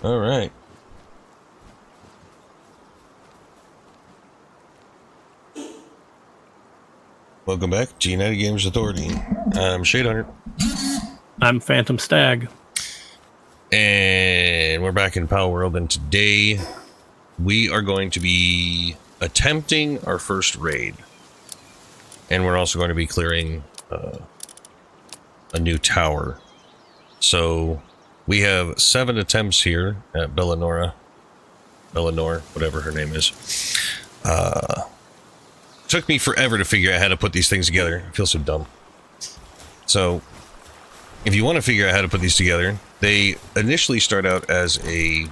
All right. Welcome back to United Games Authority. I'm Shade Hunter. I'm Phantom Stag. And we're back in Power World, and today we are going to be attempting our first raid. And we're also going to be clearing a new tower. So we have 7 attempts here at Bellanoir, whatever her name is. Took me forever to figure out how to put these things together. I feel so dumb. So if you want to figure out how to put these together, they initially start out as a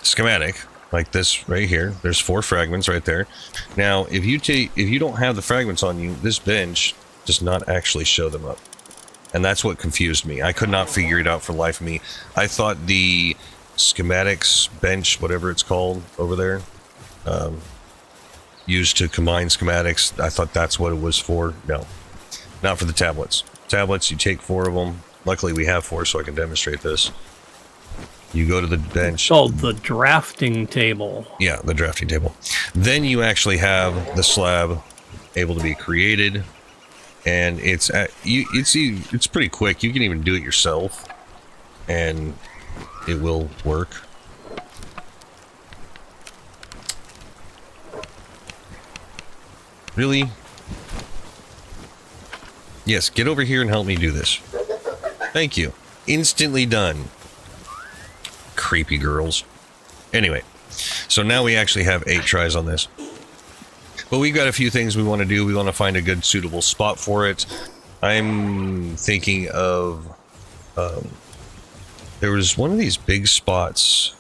schematic like this right here. There's 4 fragments right there. Now, if you don't have the fragments on you, this bench does not actually show them up. And that's what confused me. I could not figure it out for the life of me. I thought the schematics bench, whatever it's called over there, used to combine schematics, I thought that's what it was for. No, not for the tablets. Tablets, you take 4 of them. Luckily we have 4, so I can demonstrate this. You go to the bench. It's called the drafting table. Yeah, the drafting table. Then you actually have the slab able to be created, and it's pretty quick. You can even do it yourself, and it will work. Really? Yes, get over here and help me do this. Thank you. Instantly done. Creepy girls. Anyway, so now we actually have 8 tries on this. But we've got a few things we want to do. We want to find a good suitable spot for it. I'm thinking of... there was one of these big spots.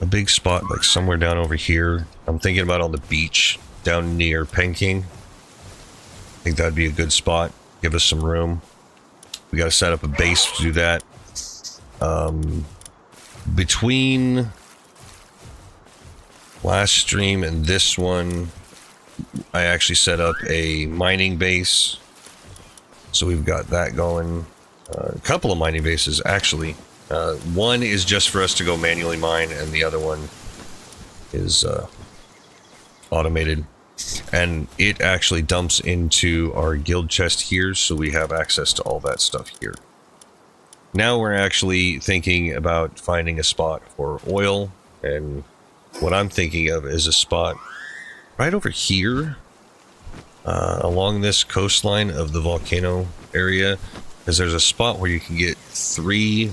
A big spot like somewhere down over here. I'm thinking about on the beach down near Peking. I think that'd be a good spot. Give us some room. We got to set up a base to do that. Between last stream and this one, I actually set up a mining base. So we've got that going. A couple of mining bases, actually. One is just for us to go manually mine, and the other one is automated. And it actually dumps into our guild chest here, so we have access to all that stuff here. Now we're actually thinking about finding a spot for oil, and what I'm thinking of is a spot right over here, along this coastline of the volcano area, because there's a spot where you can get 3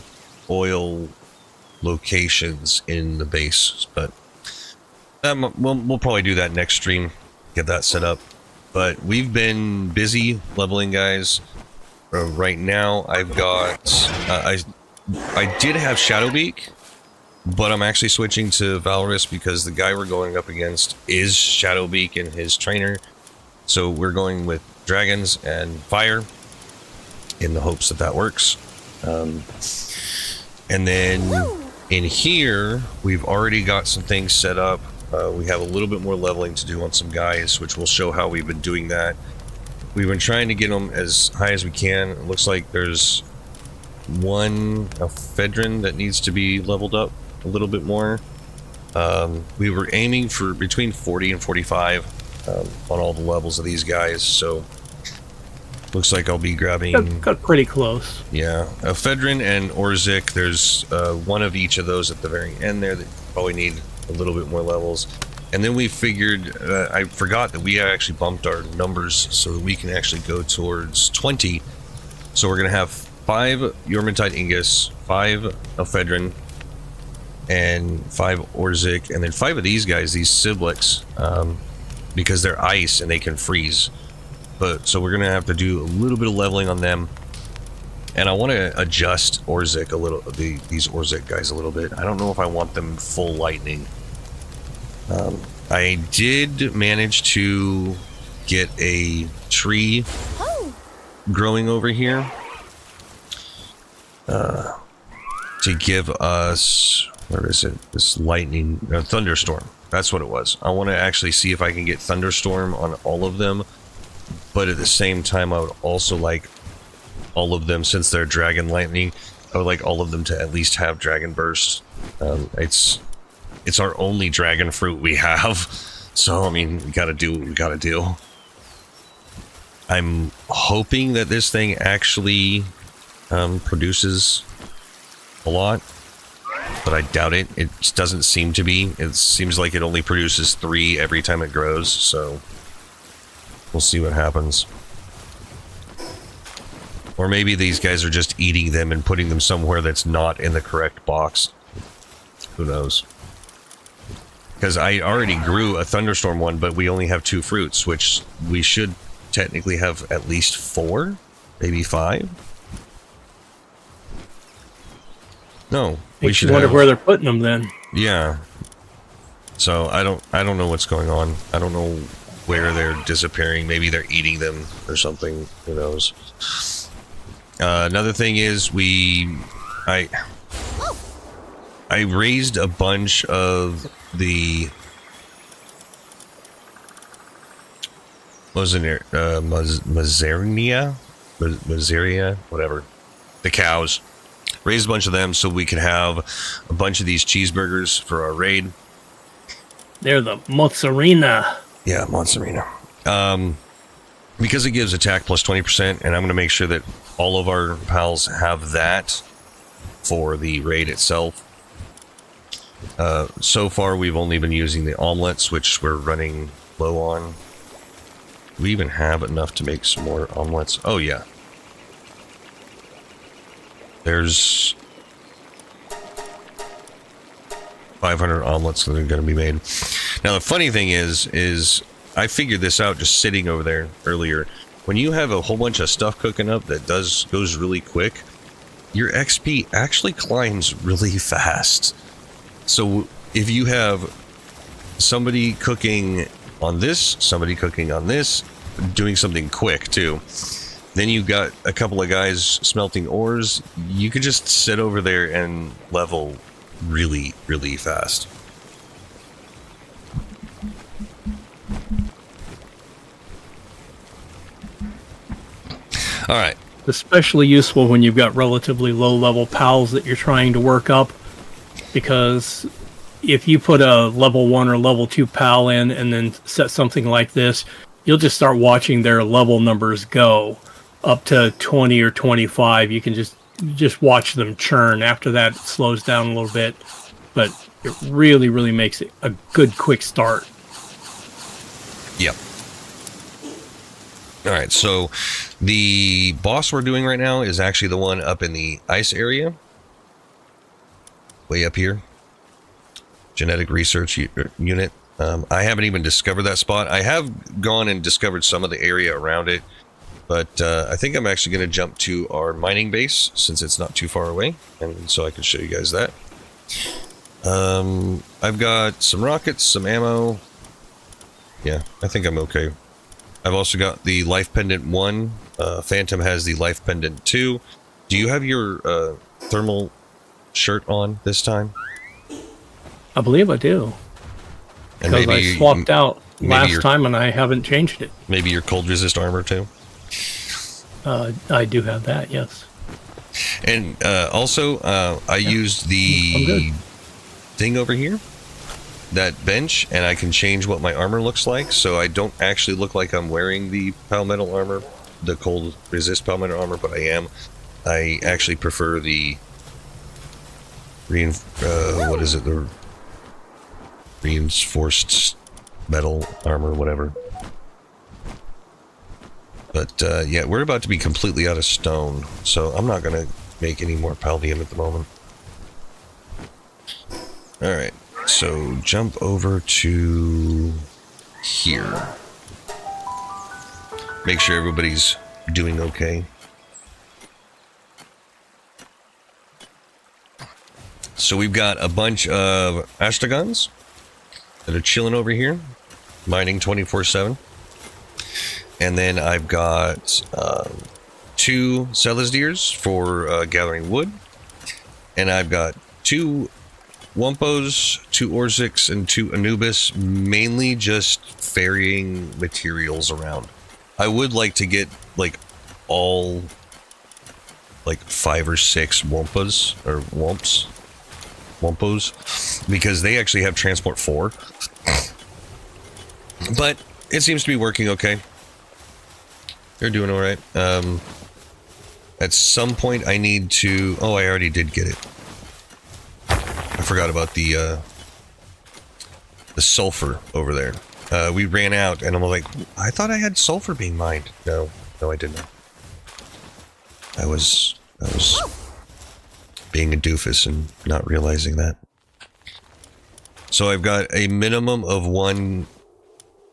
oil locations in the base, but we'll probably do that next stream, get that set up. But we've been busy leveling, guys. Right now I've got I did have Shadowbeak, but I'm actually switching to Valorous because the guy we're going up against is Shadowbeak and his trainer, so we're going with dragons and fire in the hopes that that works. And then in here, we've already got some things set up. We have a little bit more leveling to do on some guys, which will show how we've been doing that. We've been trying to get them as high as we can. It looks like there's one ephedrine that needs to be leveled up a little bit more. We were aiming for between 40 and 45 on all the levels of these guys, so looks like I'll be grabbing... Got pretty close. Yeah, ephedrine and Orzik. There's one of each of those at the very end there that probably need a little bit more levels. And then we figured, I forgot that we actually bumped our numbers so that we can actually go towards 20. So we're going to have 5 Yormantide Ingus, 5 ephedrine, and 5 Orzik, and then 5 of these guys, these Siblix, because they're ice and they can freeze. But so we're gonna have to do a little bit of leveling on them, and I want to adjust Orzik a little, these Orzik guys a little bit. I don't know if I want them full lightning. I did manage to get a tree growing over here to give us, where is it? This lightning, thunderstorm. That's what it was. I want to actually see if I can get thunderstorm on all of them, but at the same time I would also like all of them, since they're Dragon Lightning, I would like all of them to at least have Dragon Burst. It's our only dragon fruit we have, so I mean, we gotta do what we gotta do. I'm hoping that this thing actually produces a lot, but I doubt it. It just doesn't seem to be. It seems like it only produces 3 every time it grows, so we'll see what happens. Or maybe these guys are just eating them and putting them somewhere that's not in the correct box. Who knows? Because I already grew a thunderstorm one, but we only have 2 fruits, which we should technically have at least 4, maybe 5. No, we should wonder have, where they're putting them then. Yeah. So I don't know what's going on. I don't know where they're disappearing. Maybe they're eating them or something. Who knows? Another thing is I raised a bunch of the Mazeria, whatever, the cows. Raised a bunch of them so we could have a bunch of these cheeseburgers for our raid. They're the mozzarella. Yeah, mozzarella. Because it gives attack plus 20%, and I'm going to make sure that all of our pals have that for the raid itself. So far, we've only been using the omelets, which we're running low on. Do we even have enough to make some more omelets? Oh, yeah. There's 500 omelets that are going to be made. Now, the funny thing is I figured this out just sitting over there earlier. When you have a whole bunch of stuff cooking up that goes really quick, your XP actually climbs really fast. So if you have somebody cooking on this, somebody cooking on this, doing something quick too, then you've got a couple of guys smelting ores, you could just sit over there and level really, really fast. All right. Especially useful when you've got relatively low-level pals that you're trying to work up, because if you put a level 1 or level 2 pal in and then set something like this, you'll just start watching their level numbers go up to 20 or 25. You can just watch them churn. After that, it slows down a little bit, but it really, really makes it a good quick start. Yep. All right, so the boss we're doing right now is actually the one up in the ice area. Way up here. Genetic Research Unit. I haven't even discovered that spot. I have gone and discovered some of the area around it, but I think I'm actually going to jump to our mining base since it's not too far away, and so I can show you guys that. I've got some rockets, some ammo. Yeah, I think I'm okay. I've also got the Life Pendant 1. Phantom has the Life Pendant 2. Do you have your thermal shirt on this time? I believe I do. And because I swapped out last time and I haven't changed it. Maybe your cold resist armor too? I do have that, yes. And also, I used the thing over here, that bench, and I can change what my armor looks like, so I don't actually look like I'm wearing the Palmetto armor, the cold resist Palmetto armor, but I am. I actually prefer the what is it? The reinforced metal armor, whatever. But yeah, we're about to be completely out of stone, so I'm not gonna make any more paldium at the moment. All right, so jump over to here. Make sure everybody's doing okay. So we've got a bunch of Ashtagons that are chilling over here, mining 24/7. And then I've got 2 Celesdeers for gathering wood. And I've got 2 Wumpos, 2 Orziks, and 2 Anubis, mainly just ferrying materials around. I would like to get, like, all like 5 or 6 Wompos, because they actually have transport 4. But it seems to be working okay. They're doing all right. At some point I need to... Oh, I already did get it. I forgot about the sulfur over there. We ran out, and I'm like, I thought I had sulfur being mined. No, I did not. I was being a doofus and not realizing that. So I've got a minimum of 1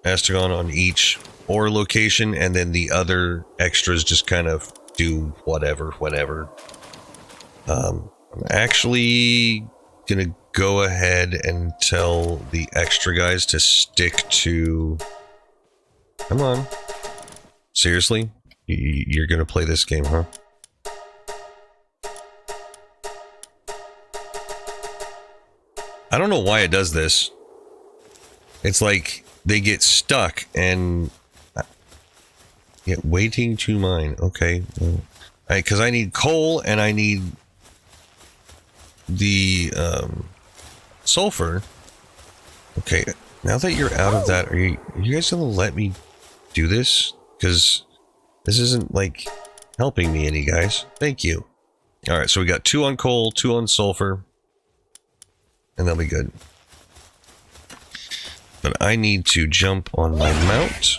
Astragon on each ore location, and then the other extras just kind of do whatever. I'm actually gonna go ahead and tell the extra guys to stick to... Come on. Seriously? You're gonna play this game, huh? I don't know why it does this. It's like they get stuck and... Yeah, waiting to mine. Okay. Because I need coal and I need the sulfur. Okay, now that you're out of that, are you guys gonna let me do this? Because this isn't, like, helping me any, guys. Thank you. Alright, so we got 2 on coal, 2 on sulfur. And that'll be good. But I need to jump on my mount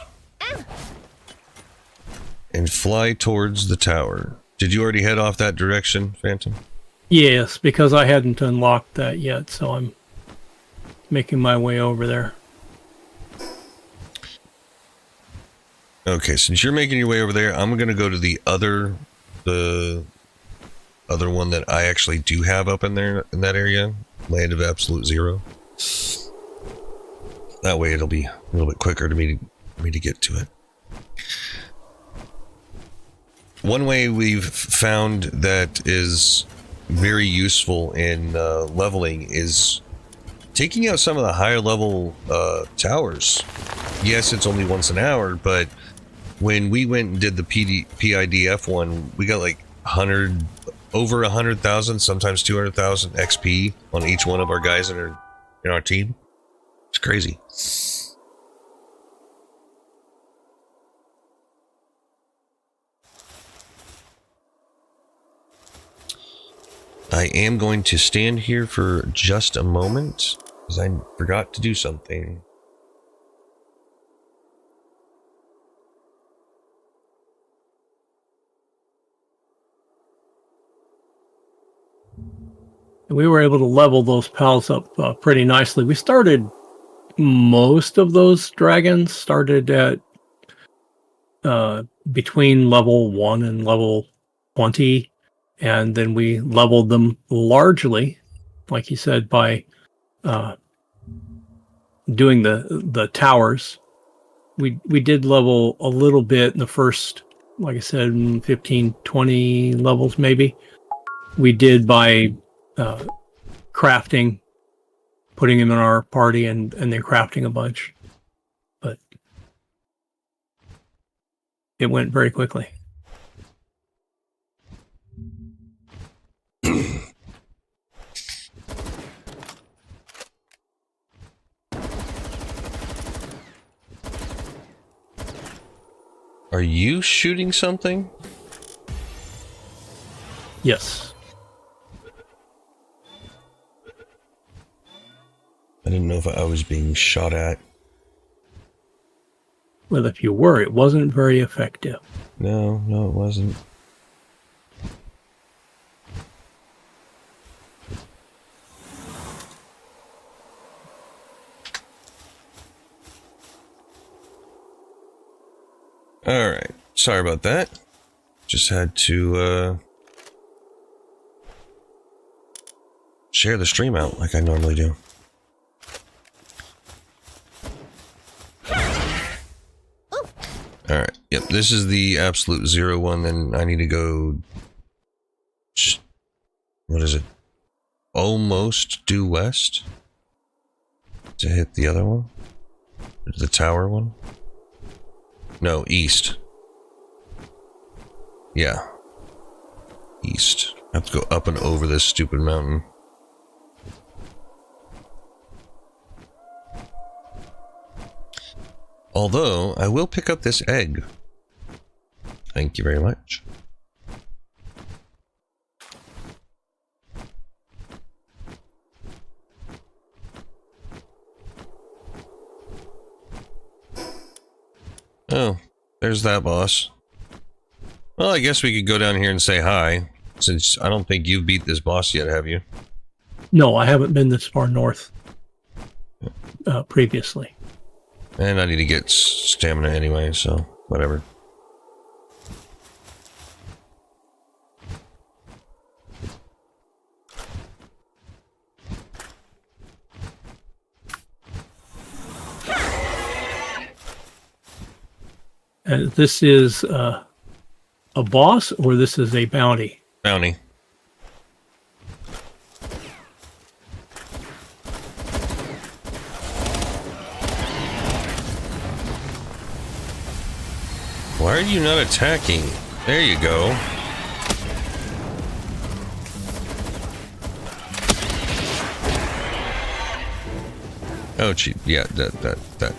and fly towards the tower. Did you already head off that direction, Phantom? Yes, because I hadn't unlocked that yet, so I'm making my way over there. Okay, since you're making your way over there, I'm going to go to the other one that I actually do have up in there, in that area. Land of Absolute Zero. That way it'll be a little bit quicker to me to get to it. One way we've found that is very useful in leveling is taking out some of the higher level towers. Yes, it's only once an hour, but when we went and did the PIDF one, we got like over 100,000, sometimes 200,000 XP on each one of our guys in our team. It's crazy. I am going to stand here for just a moment because I forgot to do something. We were able to level those pals up pretty nicely. We started, most of those dragons started at between level 1 and level 20, and then we leveled them largely, like you said, by doing the towers. We did level a little bit in the first, like I said, 15, 20 levels maybe. We did by crafting, putting them in our party, and then crafting a bunch. But it went very quickly. Are you shooting something? Yes. I didn't know if I was being shot at. Well, if you were, it wasn't very effective. No, it wasn't. Alright, sorry about that. Just had to share the stream out like I normally do. Alright, yep, this is the Absolute Zero one, then I need to go... What is it? Almost due west? To hit the other one? The tower one? No, east. Yeah. east. I have to go up and over this stupid mountain. Although, I will pick up this egg. Thank you very much. Oh, there's that boss. Well, I guess we could go down here and say hi, since I don't think you've beat this boss yet, have you? No, I haven't been this far north previously. And I need to get stamina anyway, so whatever. And this is a boss, or this is a bounty? Bounty. Why are you not attacking? There you go. Oh, gee, yeah, that.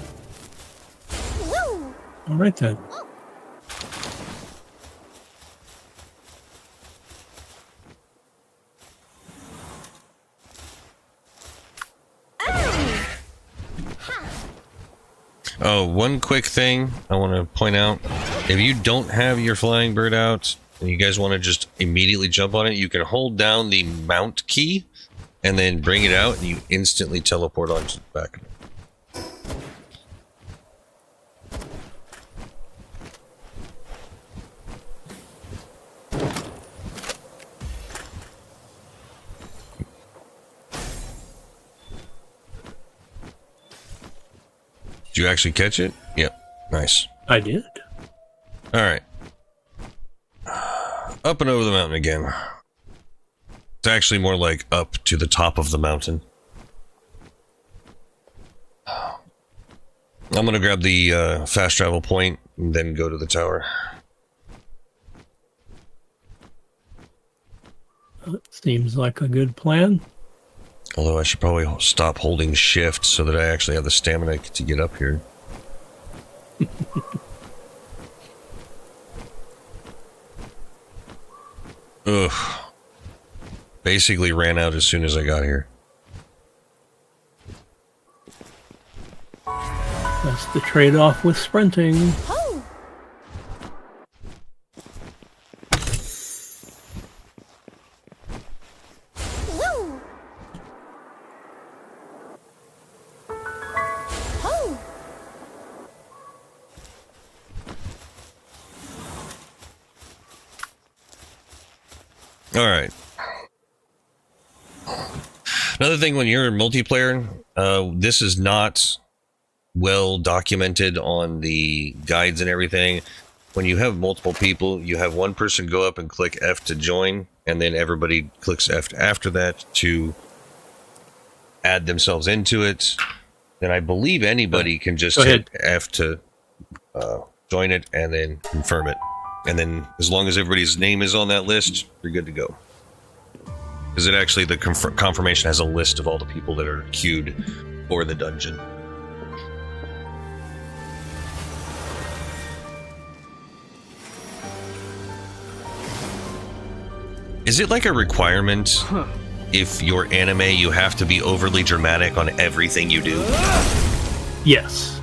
All right then. Oh, one quick thing I want to point out. If you don't have your flying bird out, and you guys want to just immediately jump on it, you can hold down the mount key, and then bring it out, and you instantly teleport onto the back of it. Did you actually catch it? Yep. Nice. I did. Alright. Up and over the mountain again. It's actually more like up to the top of the mountain. I'm gonna grab the fast travel point and then go to the tower. That seems like a good plan. Although I should probably stop holding shift so that I actually have the stamina to get up here. Ugh. Basically ran out as soon as I got here. That's the trade-off with sprinting. Alright. Another thing when you're in multiplayer, this is not well documented on the guides and everything. When you have multiple people, you have one person go up and click F to join, and then everybody clicks F after that to add themselves into it. Then I believe anybody can just hit F to join it and then confirm it. And then as long as everybody's name is on that list, you're good to go. Because it actually, the confirmation has a list of all the people that are queued for the dungeon. Is it like a requirement if you're anime, you have to be overly dramatic on everything you do? Yes.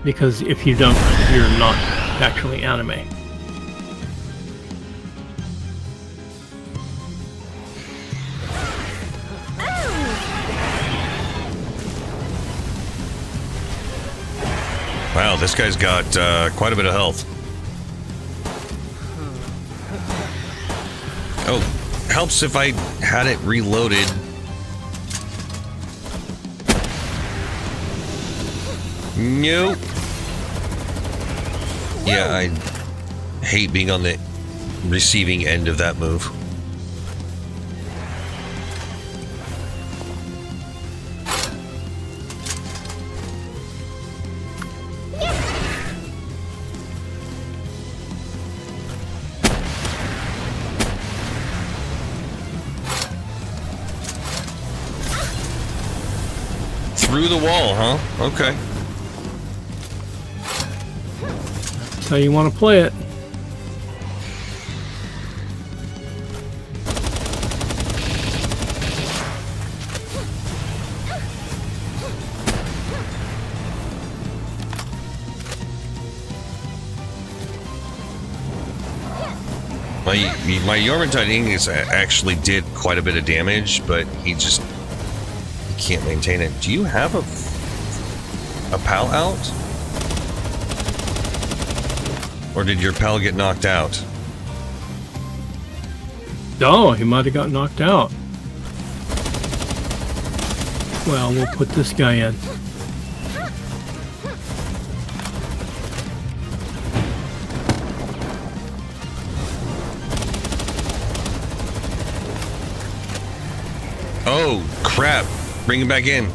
Because if you don't, you're not actually anime. Wow, this guy's got quite a bit of health. Oh, helps if I had it reloaded. Nope. Yeah, I hate being on the receiving end of that move. Through the wall, huh? Okay. That's how you want to play it. My Yormantide Ingus actually did quite a bit of damage, but he can't maintain it. Do you have a pal out? Or did your pal get knocked out? Oh, he might have got knocked out. Well, we'll put this guy in. Oh, crap. Bring him back in.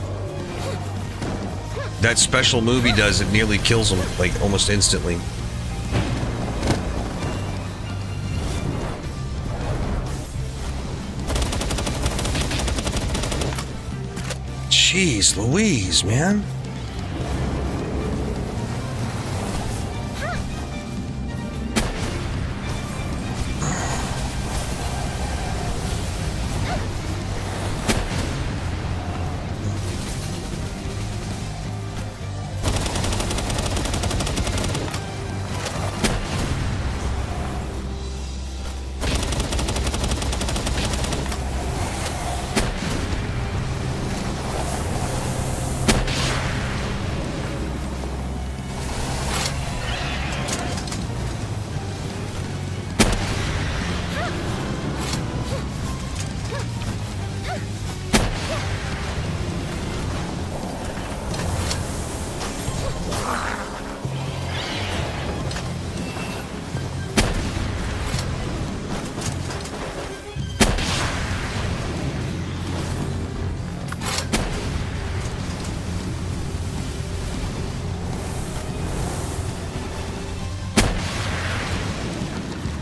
That special move he does, it nearly kills him, like, almost instantly. Jeez Louise, man.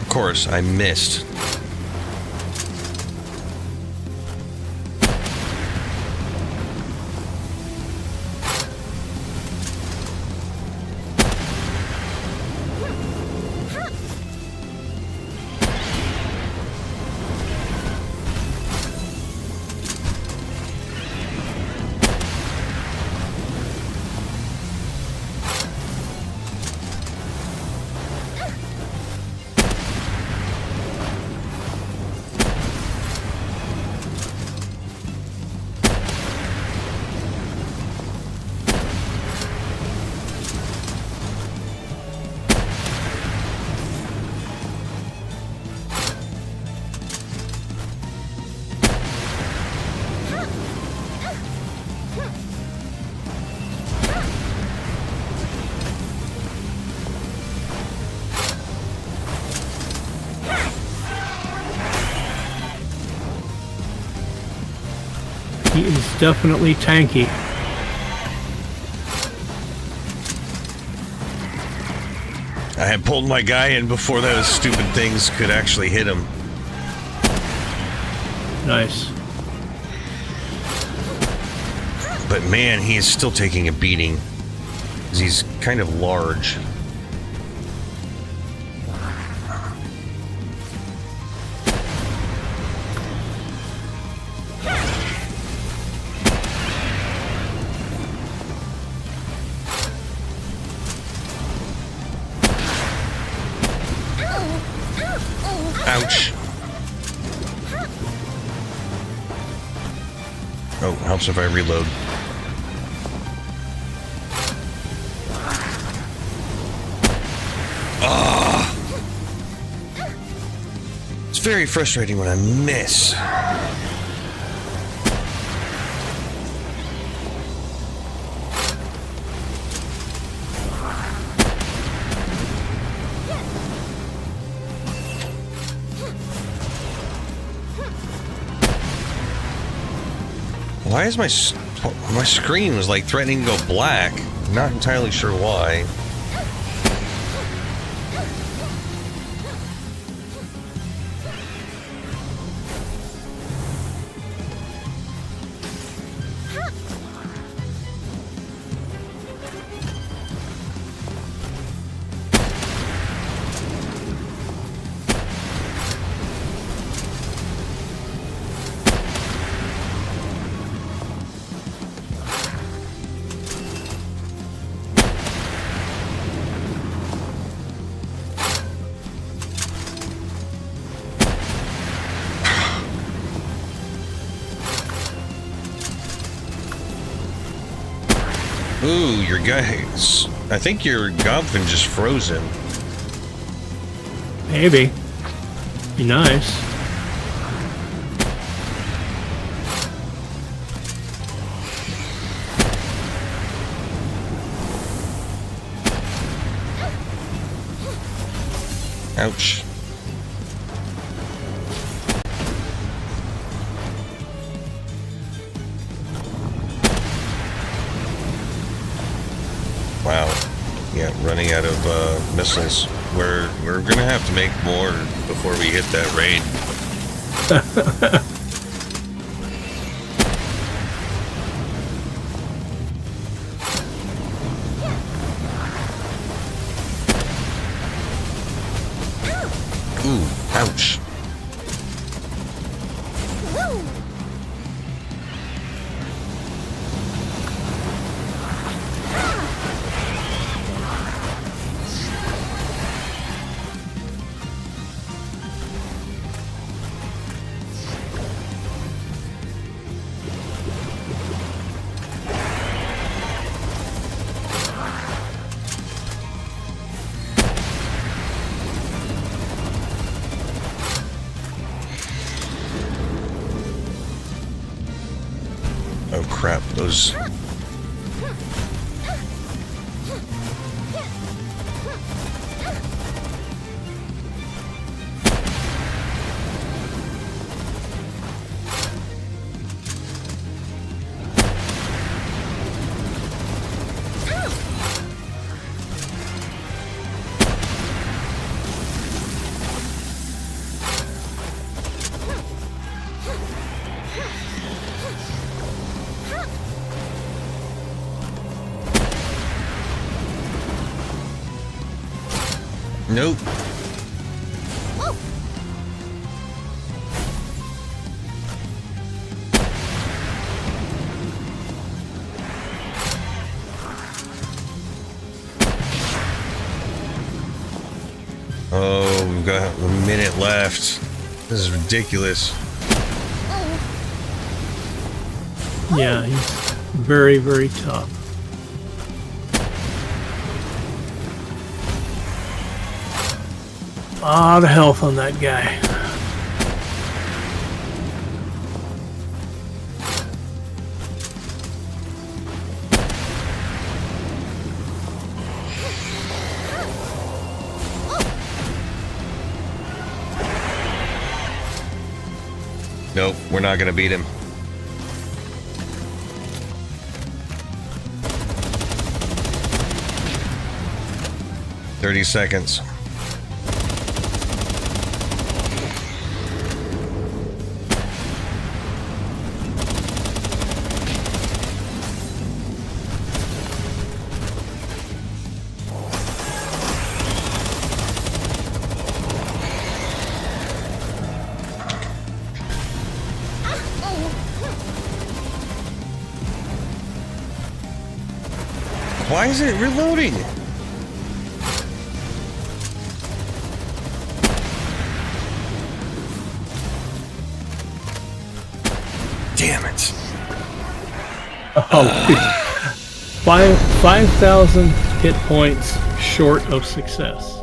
Of course, I missed. He is definitely tanky. I had pulled my guy in before those stupid things could actually hit him. Nice. But man, he is still taking a beating. 'Cause he's kind of large. Ouch. Oh, helps if I reload. Ah! It's very frustrating when I miss. Why is my screen was like threatening to go black? Not entirely sure why. Ooh, your guys. I think your Gobfin just froze him. Maybe. Be nice. Ouch. Wow. Yeah, running out of missiles. We're gonna have to make more before we hit that raid. Ooh, ouch. Oh crap, those... Nope. Oh, we've got a minute left. This is ridiculous. Yeah, he's very, very tough. A lot of health on that guy. Nope, we're not gonna beat him. $30 seconds. Why is it reloading? Damn it. Oh, 5,000 hit points short of success.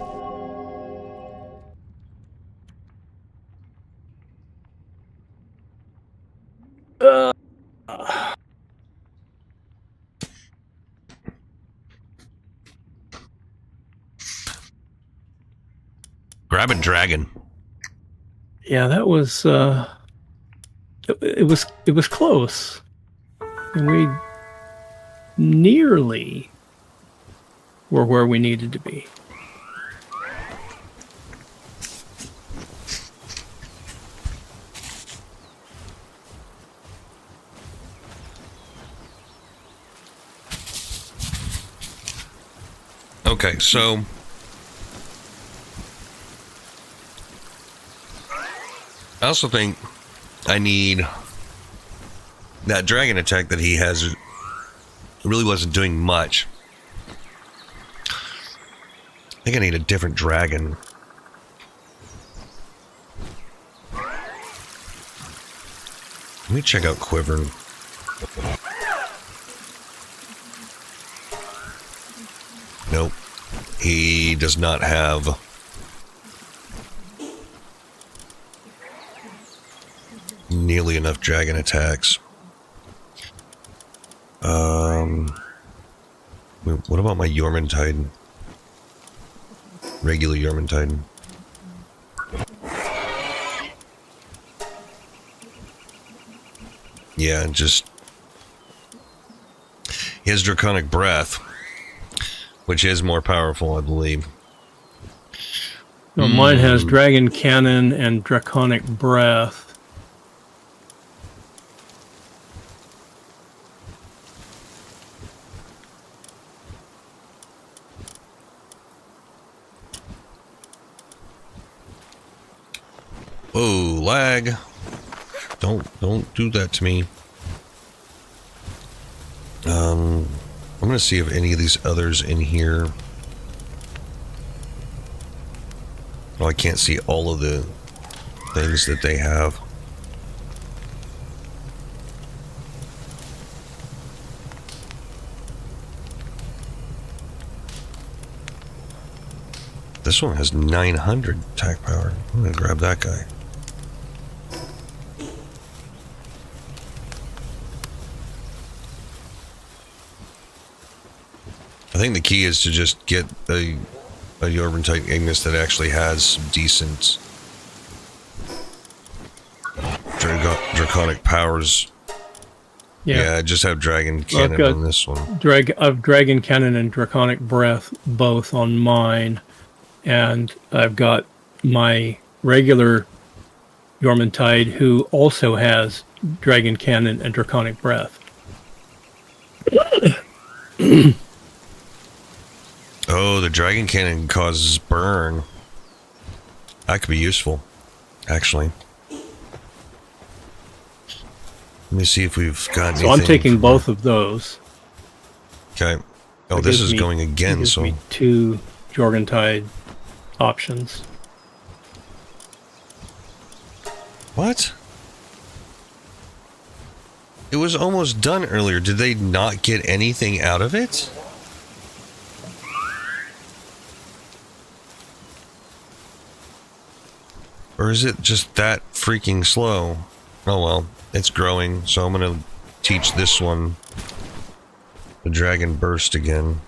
Grab a dragon. Yeah, that was it was close. And we nearly were where we needed to be. Okay, so I also think I need that dragon attack that he has. Really wasn't doing much. I think I need a different dragon. Let me check out Quiver. he does not have nearly enough dragon attacks. What about my Yormantide? Regular Yormantide. Yeah, just his Draconic Breath, which is more powerful, I believe. No, mine has Dragon Cannon and Draconic Breath. Oh, lag. Don't do that to me. I'm gonna see if any of these others in here. Oh, I can't see all of the things that they have. This one has 900 attack power. I'm gonna grab that guy. I think the key is to just get a Yorban-type Ignis that actually has some decent draconic powers. Yeah, just have Dragon Cannon on this one. I've Dragon Cannon and Draconic Breath both on mine, and I've got my regular Yormantide who also has Dragon Cannon and Draconic Breath. Oh, the Dragon Cannon causes burn. That could be useful, actually. Let me see if we've got anything. So I'm taking both of those. Okay. Oh, this is going again, so... me 2 Jorgentide options. What? It was almost done earlier. Did they not get anything out of it? Or is it just that freaking slow? Oh well, it's growing, so I'm gonna teach this one the Dragon Burst again.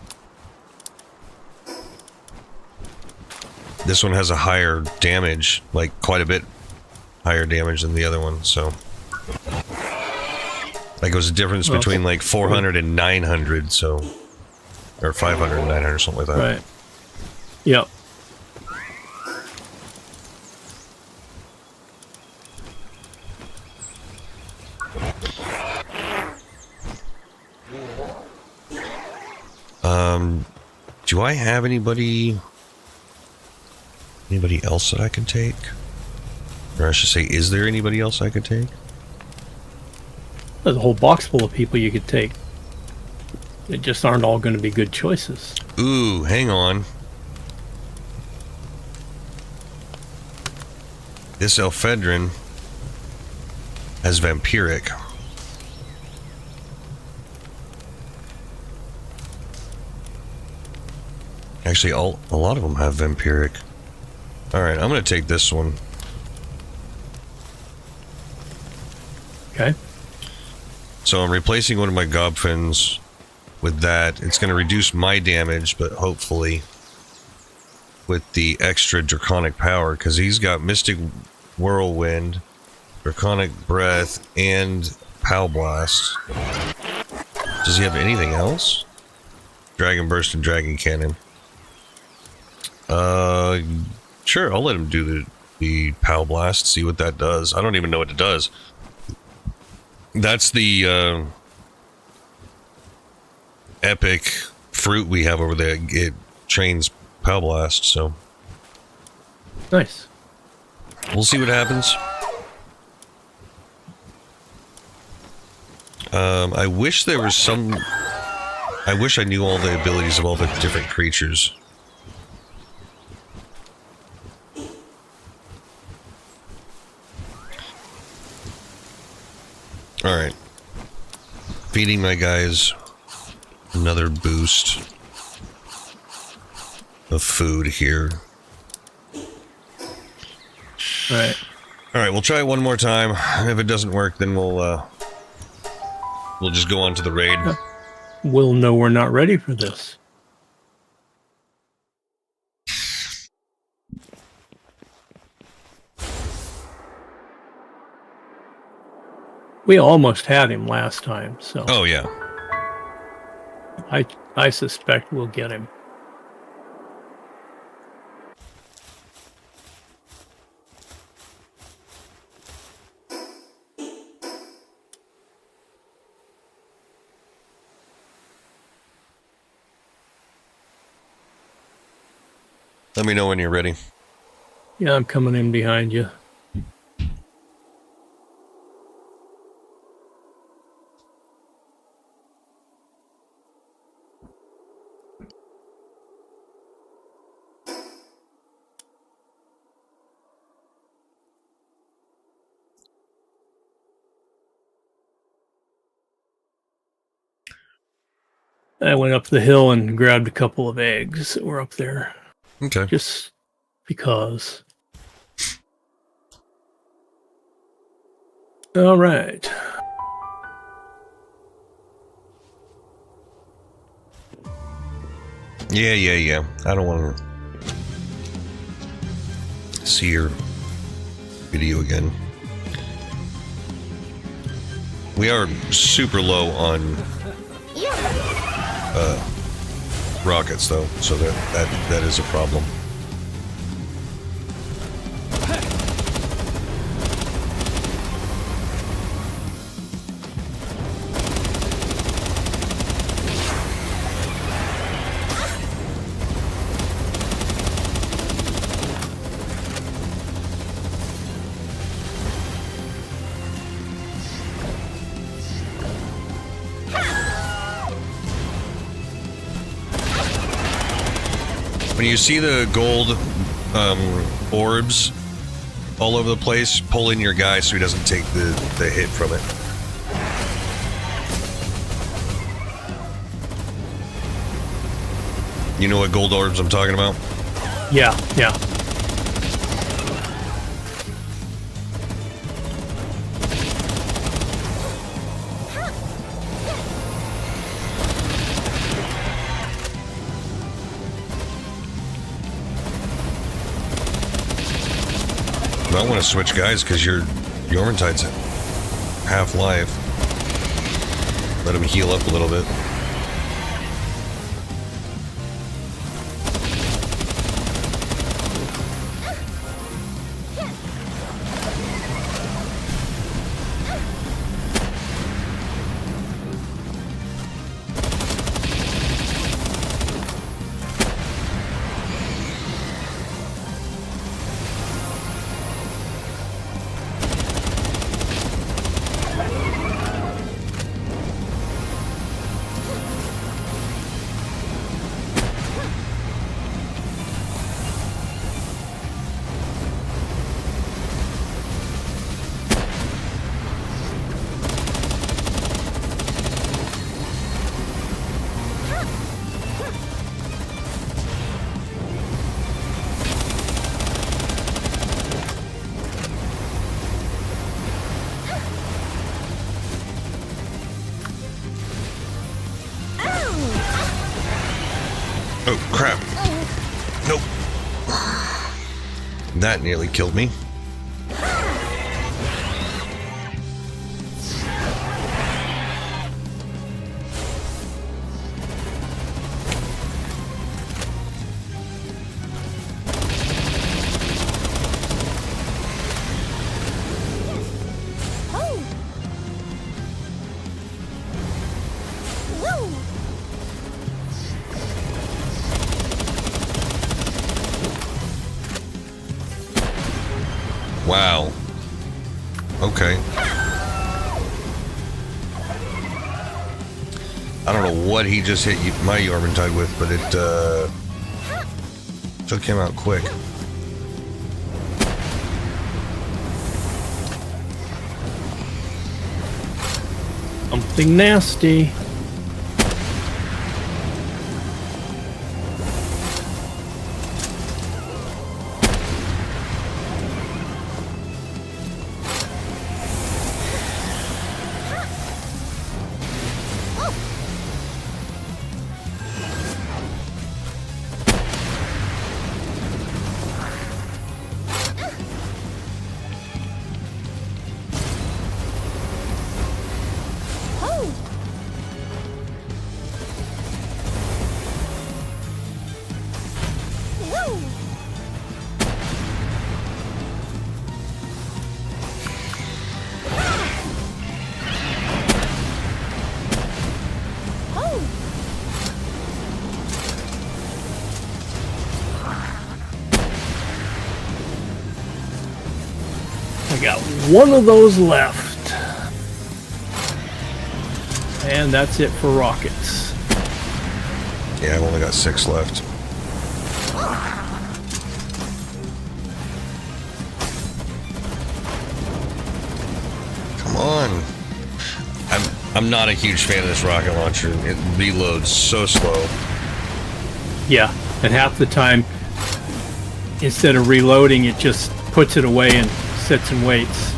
This one has a higher damage, like quite a bit higher damage than the other one, so... Like it was a difference between like 400 and 900, so... Or 500 and 900, something like that. Right. Yep. Do I have anybody else that I can take? Or I should say, is there anybody else I could take? There's a whole box full of people you could take. They just aren't all going to be good choices. Ooh, hang on. This Ephedrine has Vampiric. Actually, a lot of them have Vampiric. Alright, I'm going to take this one. Okay. So I'm replacing one of my Gobfins with that. It's going to reduce my damage, but hopefully with the extra Draconic power, because he's got Mystic Whirlwind, Draconic Breath, and Pow Blast. Does he have anything else? Dragon Burst and Dragon Cannon. Sure, I'll let him do the Pow Blast, see what that does. I don't even know what it does. That's the epic fruit we have over there. It trains Pow Blast, so... Nice. We'll see what happens. I wish there was some... I wish I knew all the abilities of all the different creatures. Alright. Feeding my guys another boost. of food here. Right. All right, we'll try it one more time. If it doesn't work, then we'll just go on to the raid. We'll know we're not ready for this. We almost had him last time, so Oh yeah. I suspect we'll get him. Let me know when you're ready. Yeah, I'm coming in behind you. I went up the hill and grabbed a couple of eggs that were up there. Okay. Just because. All right. Yeah. I don't want to see your video again. We are super low on rockets, though, so that is a problem. When you see the gold orbs all over the place, pull in your guy so he doesn't take the hit from it. You know what gold orbs I'm talking about? Yeah. I want to switch guys because your Yormantide's half life. Let him heal up a little bit. Oh, crap. Nope. That nearly killed me. Wow. Okay. I don't know what he just hit my Yormantide with, but it took him out quick. Something nasty. I got one of those left. And that's it for rockets. Yeah, I've only got 6 left. Come on. I'm not a huge fan of this rocket launcher. It reloads so slow. Yeah, and half the time, instead of reloading, it just puts it away and sits and waits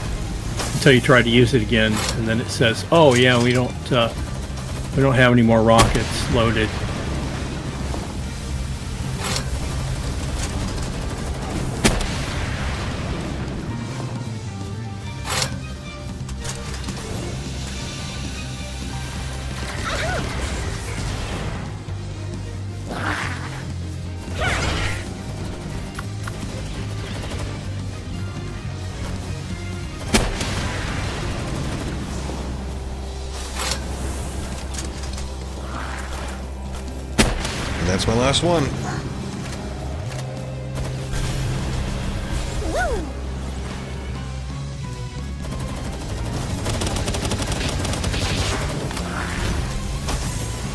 until you try to use it again, and then it says, "Oh yeah, we don't have any more rockets loaded." That's my last one.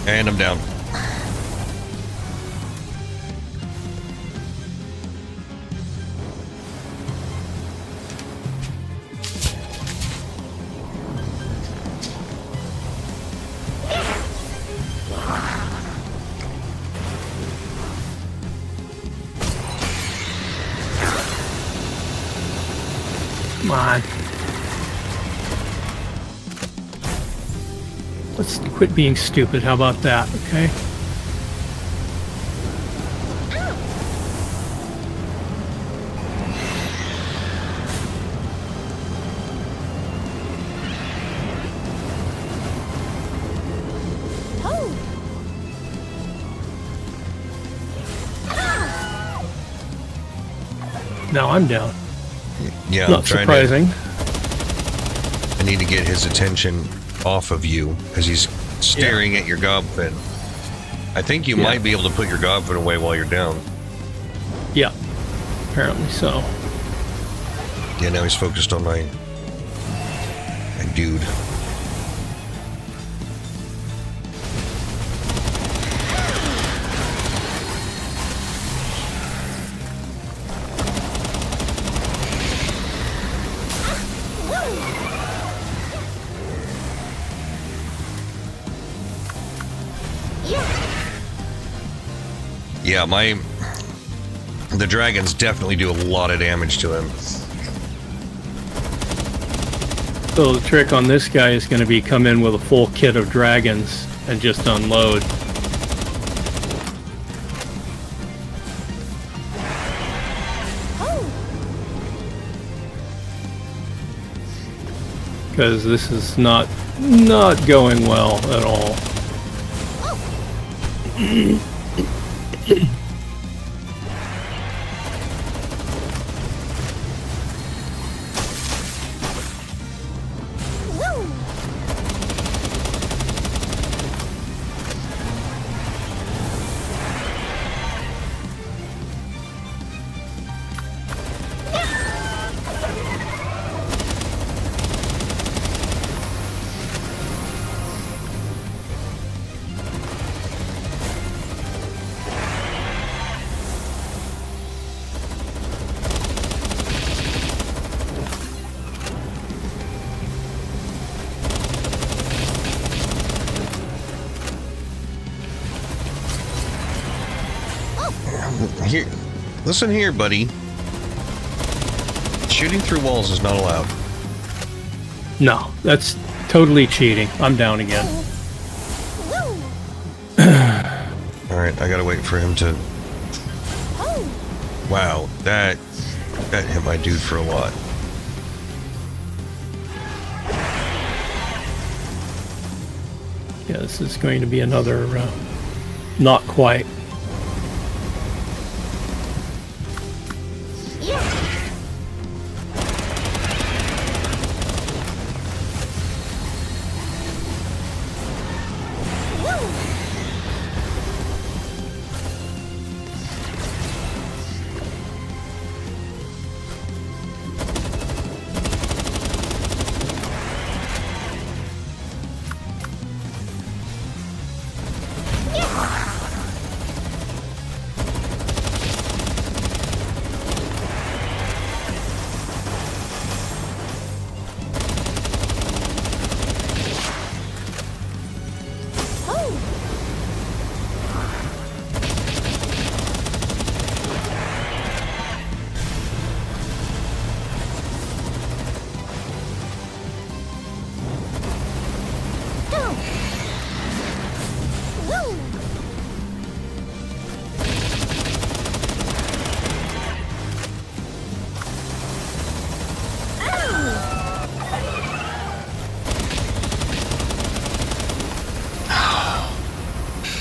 And I'm down. Come on. Let's quit being stupid. How about that, okay? Now I'm down. Yeah, Not I'm trying surprising. I need to get his attention off of you because he's staring at your gob fin. I think you might be able to put your gob fin away while you're down. Yeah, apparently so. Yeah, now he's focused on my dude. Yeah, the dragons definitely do a lot of damage to him. So the trick on this guy is going to be come in with a full kit of dragons and just unload. Because this is not going well at all. Here, listen here, buddy. Shooting through walls is not allowed. No, that's totally cheating. I'm down again. Alright, I gotta wait for him to... Wow, that hit my dude for a lot. Yeah, this is going to be another not quite.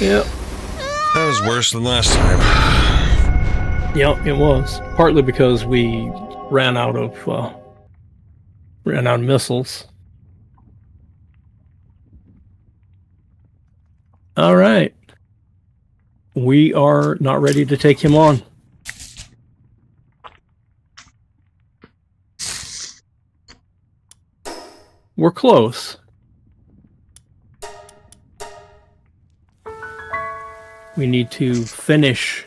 Yep. That was worse than last time. Yep, it was. Partly because we ran out of missiles. All right. We are not ready to take him on. We're close. We need to finish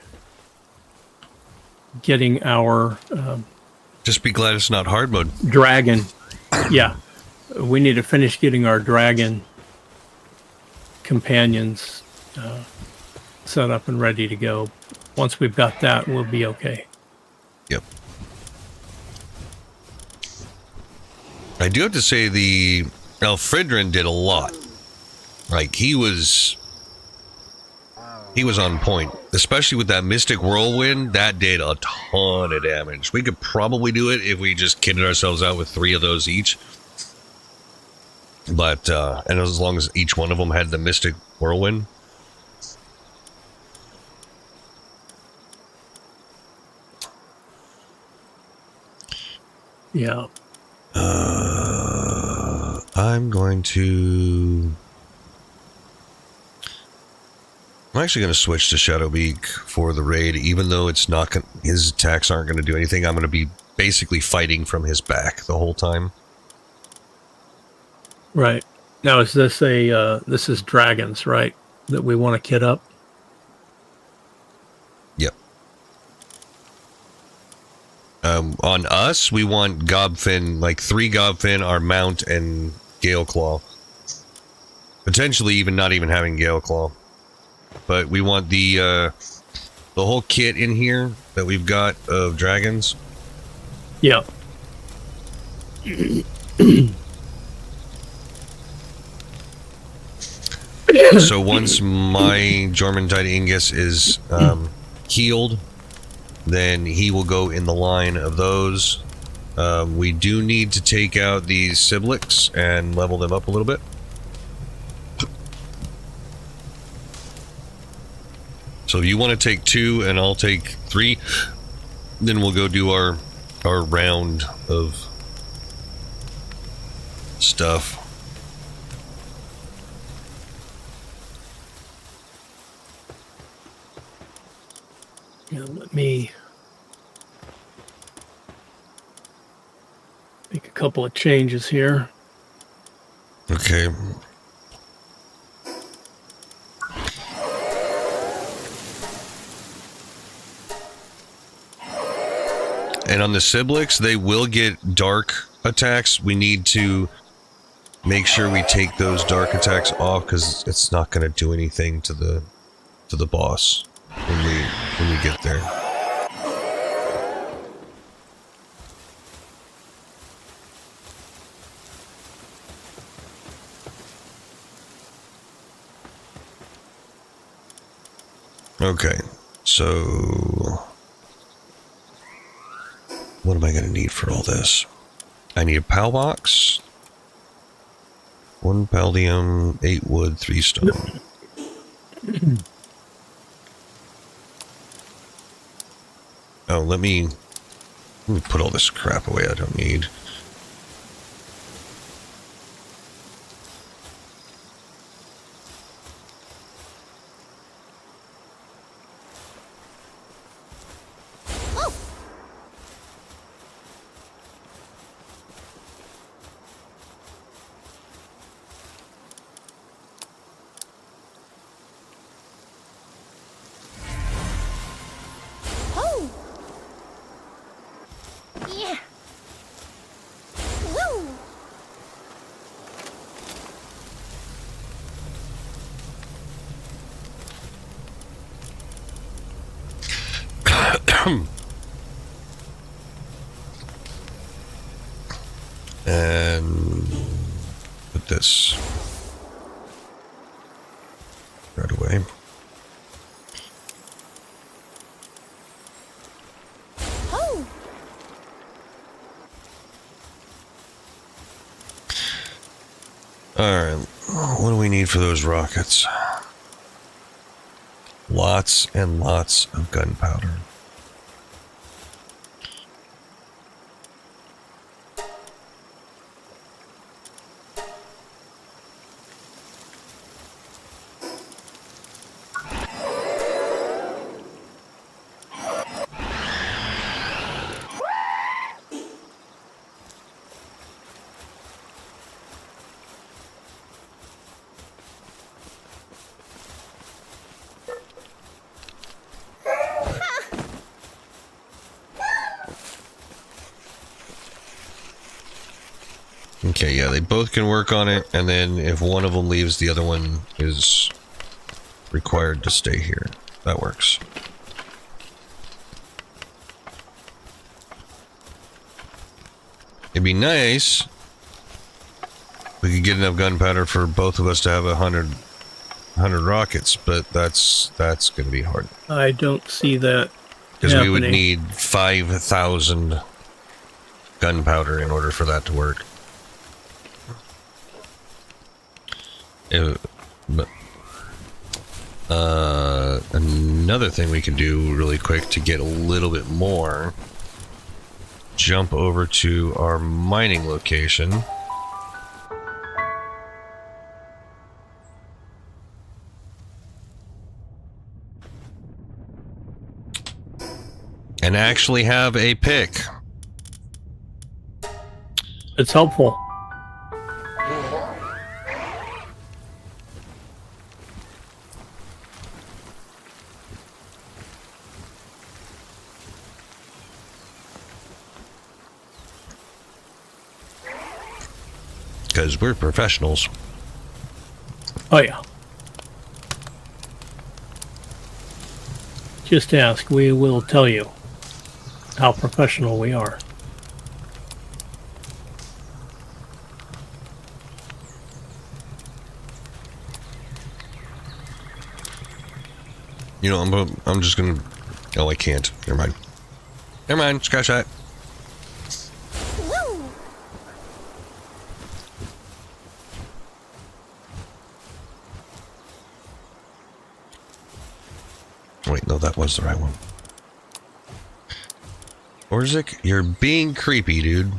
getting our Just be glad it's not hard mode. dragon. Yeah. We need to finish getting our dragon companions set up and ready to go. Once we've got that, we'll be okay. Yep. I do have to say the Alfredrin did a lot. Like he was on point, especially with that Mystic Whirlwind. That did a ton of damage. We could probably do it if we just kitted ourselves out with 3 of those each. But and as long as each one of them had the Mystic Whirlwind. Yeah. I'm actually going to switch to Shadowbeak for the raid, even though it's not his attacks aren't going to do anything. I'm going to be basically fighting from his back the whole time. Right. Now, is this this is dragons, right? That we want to kit up? Yep. On us, we want Gobfin, like 3 Gobfin, our mount, and Galeclaw. Potentially even not even having Galeclaw. But we want the whole kit in here that we've got of dragons. Yeah. So once my Jormuntide Ingus is healed, then he will go in the line of those. We do need to take out these Siblix and level them up a little bit. So if you want to take 2 and I'll take 3, then we'll go do our round of stuff. Yeah, let me make a couple of changes here. Okay. And on the Siblix, they will get dark attacks. We need to make sure we take those dark attacks off because it's not going to do anything to the boss when we get there. Okay, so what am I going to need for all this? I need a PAL box, 1 paldium, 8 wood, 3 stone. Oh, let me put all this crap away I don't need. And put this right away. All right, what do we need for those rockets? lots and lots of gunpowder. Okay, yeah, they both can work on it, and then if one of them leaves, the other one is required to stay here. That works. It'd be nice if we could get enough gunpowder for both of us to have 100 rockets, but that's going to be hard. I don't see that Because we would happening. need 5,000 gunpowder in order for that to work. Another thing we can do really quick to get a little bit more, jump over to our mining location. And actually have a pick. It's helpful. Because we're professionals. Oh yeah. Just ask. We will tell you how professional we are. You know, I'm just gonna... Oh, I can't. Never mind. Never mind. Scratch that. Wait, no, that was the right one. Orzik, you're being creepy, dude.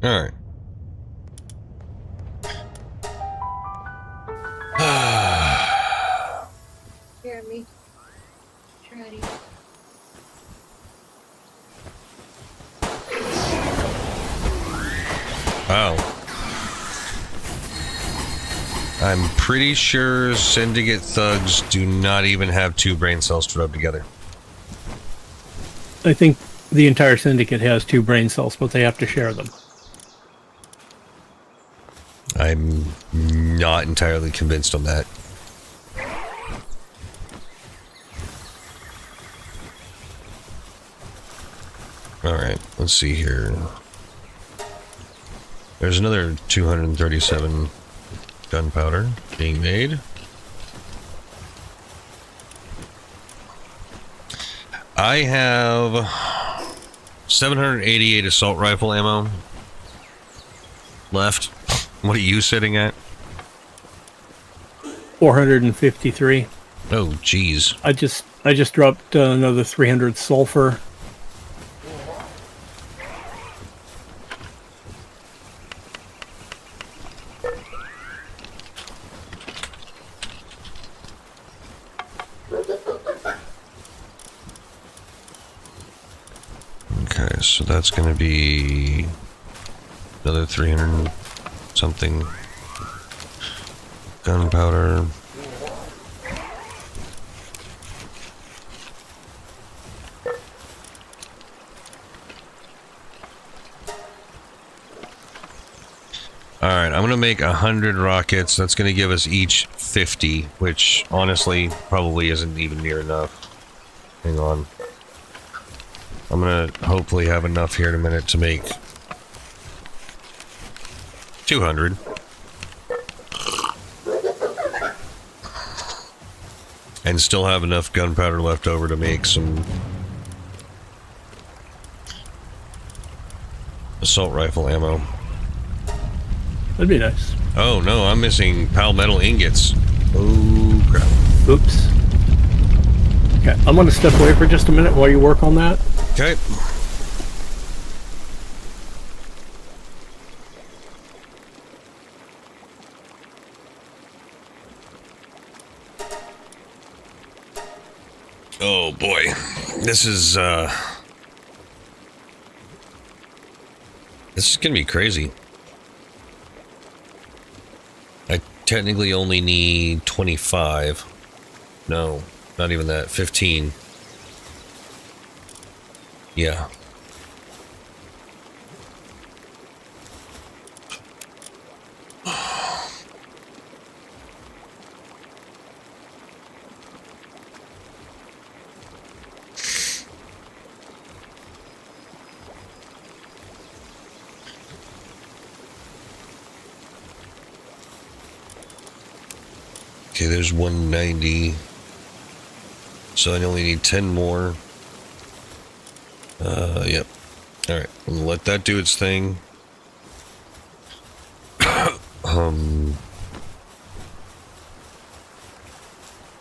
Alright. Oh. I'm pretty sure Syndicate thugs do not even have 2 brain cells to rub together. I think the entire syndicate has 2 brain cells, but they have to share them. I'm not entirely convinced on that. Alright, let's see here. There's another 237 gunpowder being made. I have 788 assault rifle ammo left. What are you sitting at? 453. Oh, geez. I just dropped another 300 sulfur. Okay, so that's going to be another 300 something gunpowder. Alright, I'm going to make 100 rockets. That's going to give us each 50, which honestly probably isn't even near enough. Hang on. I'm going to hopefully have enough here in a minute to make 200. And still have enough gunpowder left over to make some assault rifle ammo. That'd be nice. Oh no, I'm missing palmetto ingots. Oh crap. Oops. Okay, I'm gonna step away for just a minute while you work on that. Okay. Oh boy. This is gonna be crazy. I technically only need 25. No, not even that. 15. Yeah. Okay, there's 190. So I only need 10 more. Yep. Alright, we'll let that do its thing. I'm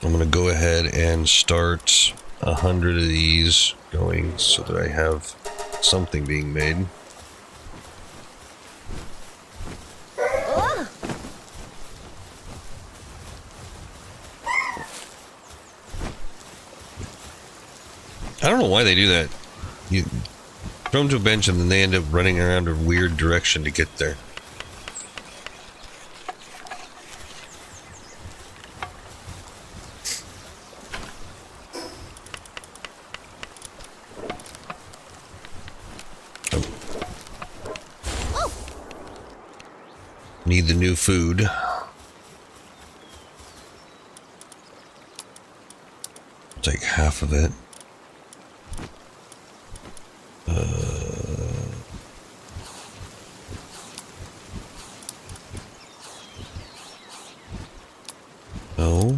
gonna go ahead and start 100 of these going so that I have something being made. I don't know why they do that. You throw them to a bench and then they end up running around a weird direction to get there. Oh. Need the new food. Take half of it. No.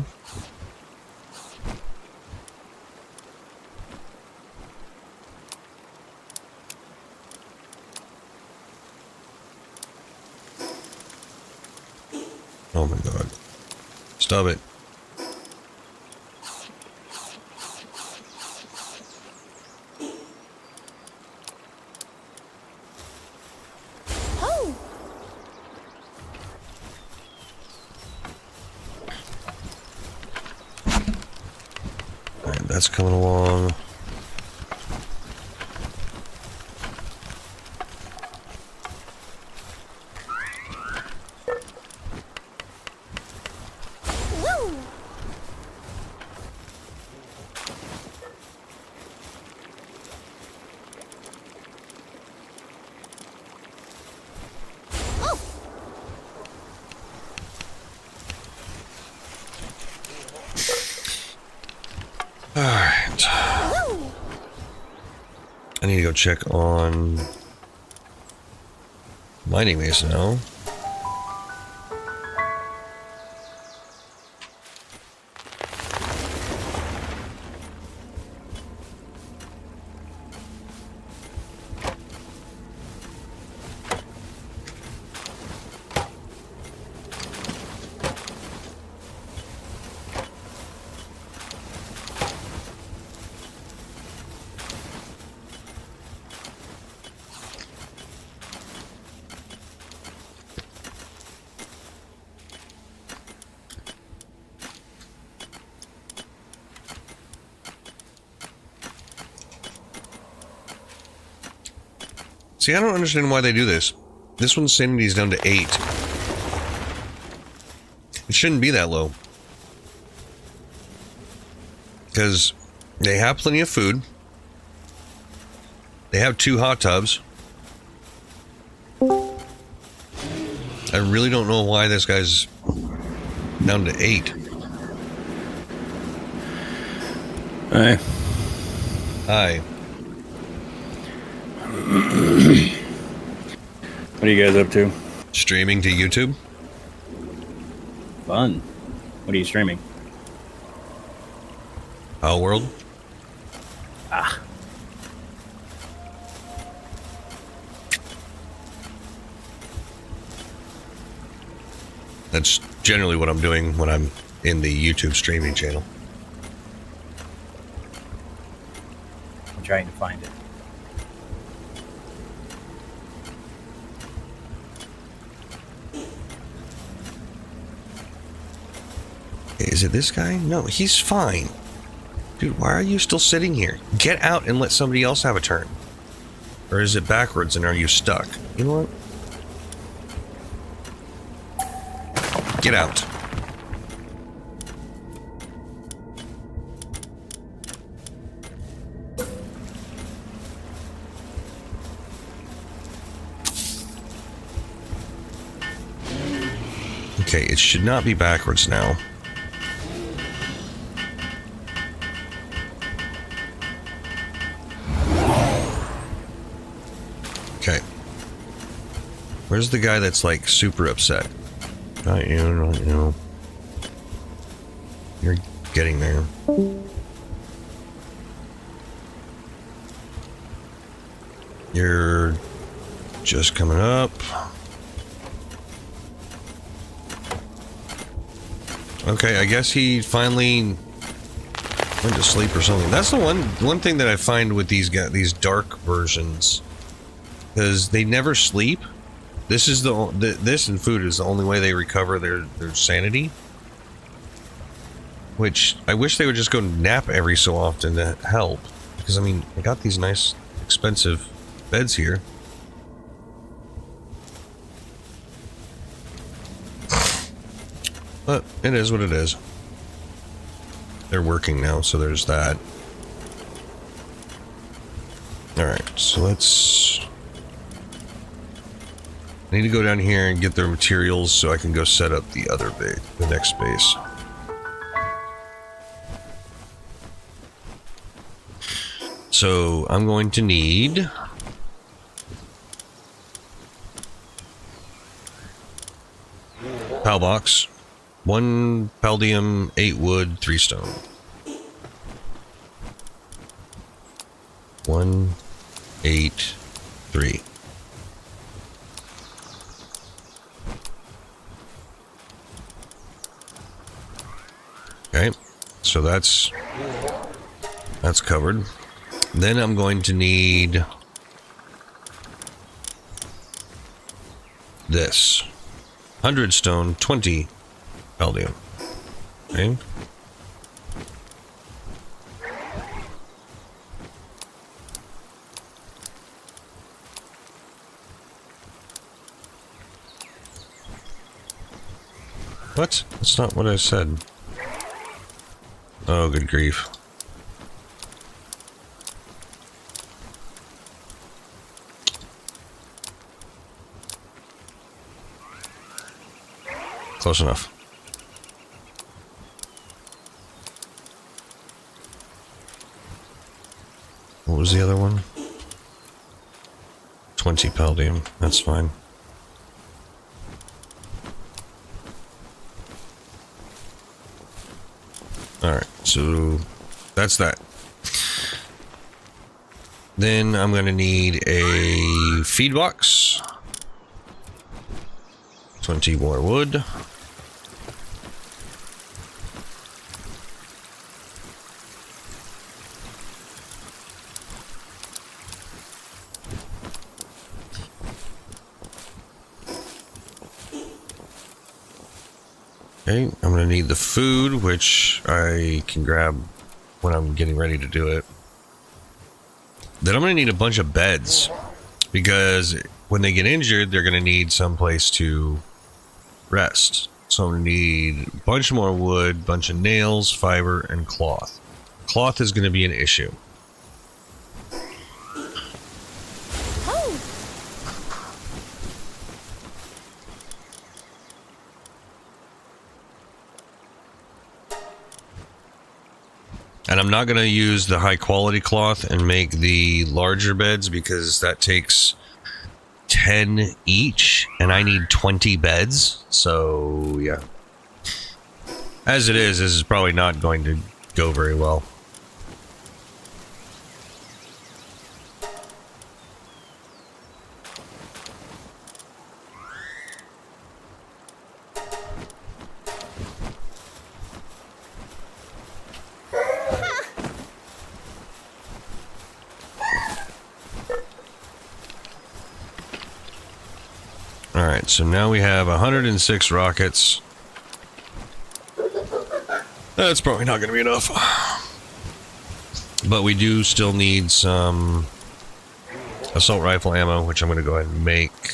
Oh my god. Stop it. That's coming along. I need to go check on mining base now. See, I don't understand why they do this. This one's sanity is down to 8. It shouldn't be that low. Because they have plenty of food. They have 2 hot tubs. I really don't know why this guy's down to 8. Hi. Hi. What are you guys up to? Streaming to YouTube? Fun. What are you streaming? Our World? Ah. That's generally what I'm doing when I'm in the YouTube streaming channel. I'm trying to find it. Is it this guy? No, he's fine. Dude, why are you still sitting here? Get out and let somebody else have a turn. Or is it backwards and are you stuck? You know what? Get out. Okay, it should not be backwards now. Okay. Where's the guy that's like super upset? Not you, not you. You're getting there. You're just coming up. Okay, I guess he finally went to sleep or something. That's the one thing that I find with these dark versions, because they never sleep. This is this and food is the only way they recover their sanity. Which I wish they would just go nap every so often to help, because I mean, I got these nice expensive beds here. But it is what it is. They're working now, so there's that. Alright, so let's... I need to go down here and get their materials so I can go set up the other base, the next base. So I'm going to need... PAL box. 1 paldium, 8 wood, 3 stone. 1, 8, 3. Okay, so that's covered. Then I'm going to need this. 100 stone, 20 paldium. Okay. What? That's not what I said. Oh, good grief. Close enough. What was the other one? 20 palladium. That's fine. Alright, so that's that. Then I'm going to need a feed box. 20 more wood. Okay, I'm going to need the food, which I can grab when I'm getting ready to do it. Then I'm going to need a bunch of beds, because when they get injured, they're going to need some place to rest. So I'm going to need a bunch more wood, bunch of nails, fiber, and cloth. Cloth is going to be an issue. And I'm not going to use the high quality cloth and make the larger beds, because that takes 10 each and I need 20 beds. So yeah, as it is, this is probably not going to go very well. Alright, so now we have 106 rockets. That's probably not going to be enough. But we do still need some assault rifle ammo, which I'm going to go ahead and make.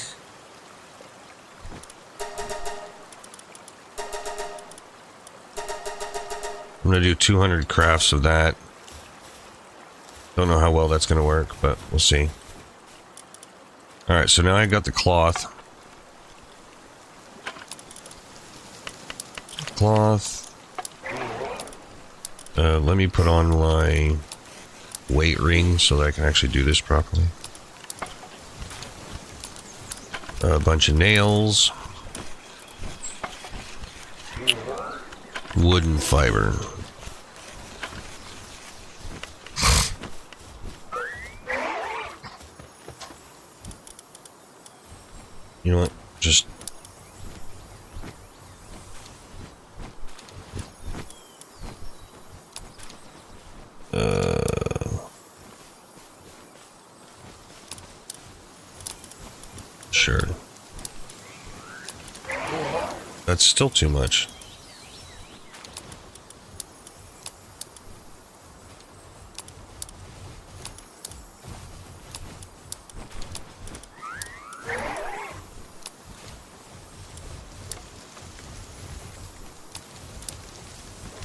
I'm going to do 200 crafts of that. Don't know how well that's going to work, but we'll see. Alright, so now I got the cloth. Let me put on my weight ring so that I can actually do this properly. A bunch of nails. Wood and fiber. You know what? Just... Sure. That's still too much.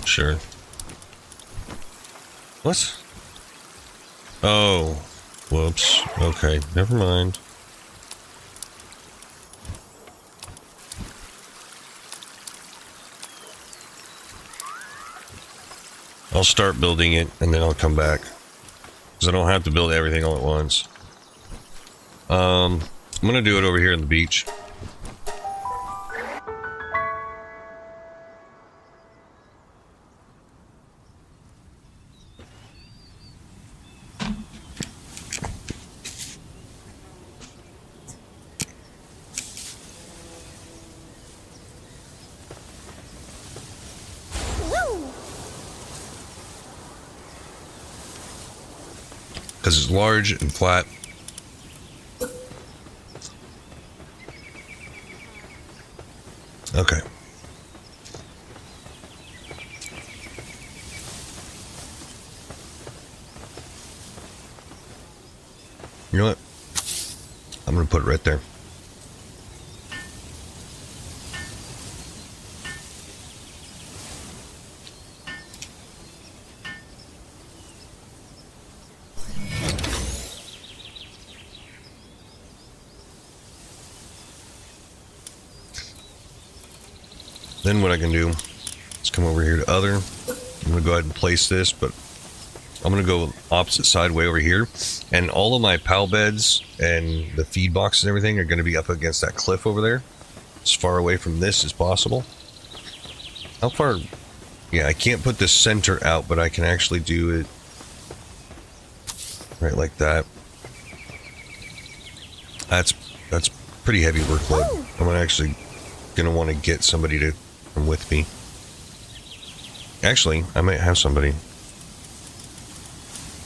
Sure. What? Oh. Whoops. Okay, never mind. I'll start building it and then I'll come back, because I don't have to build everything all at once. I'm gonna do it over here on the beach. Because it's large and flat. Okay. You know what? I'm going to put it right there. Then what I can do is come over here to other. I'm going to go ahead and place this, but I'm going to go opposite side way over here. And all of my PAL beds and the feed boxes and everything are going to be up against that cliff over there. As far away from this as possible. How far? Yeah, I can't put the center out, but I can actually do it right like that. That's pretty heavy workload. I'm actually going to want to get somebody to come with me. Actually, I might have somebody.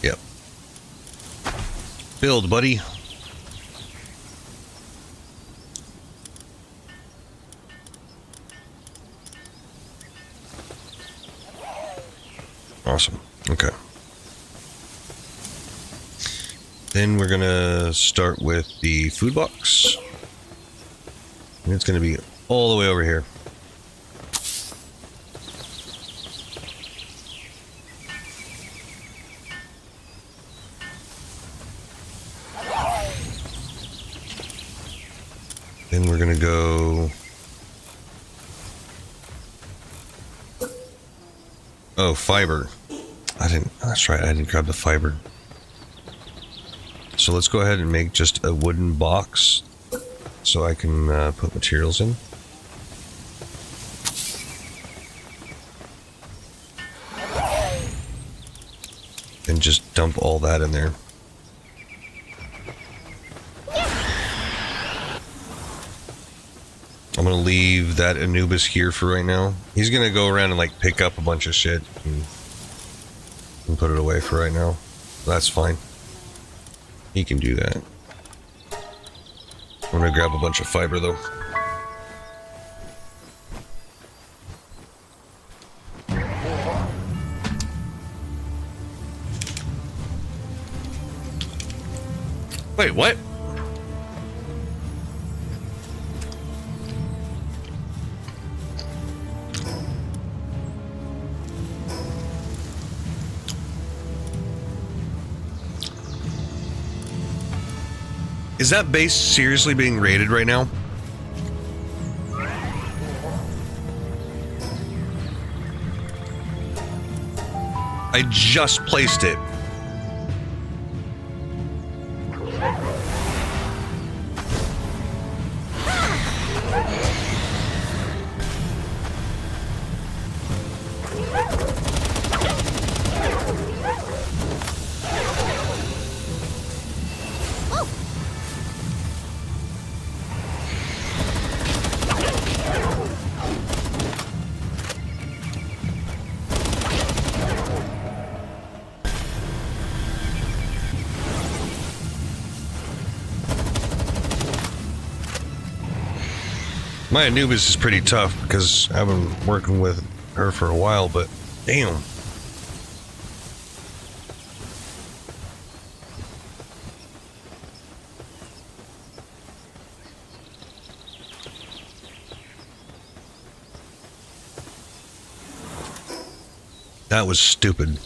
Yep. Build, buddy. Awesome. Okay. Then we're gonna start with the food box. And it's gonna be all the way over here. Then we're gonna go. Oh, fiber. That's right, I didn't grab the fiber. So let's go ahead and make just a wooden box so I can put materials in. And just dump all that in there. I'm gonna leave that Anubis here for right now. He's gonna go around and like pick up a bunch of shit and put it away for right now. That's fine. He can do that. I'm gonna grab a bunch of fiber though. Wait, what? Is that base seriously being raided right now? I just placed it. My Anubis is pretty tough because I've been working with her for a while, but damn. That was stupid.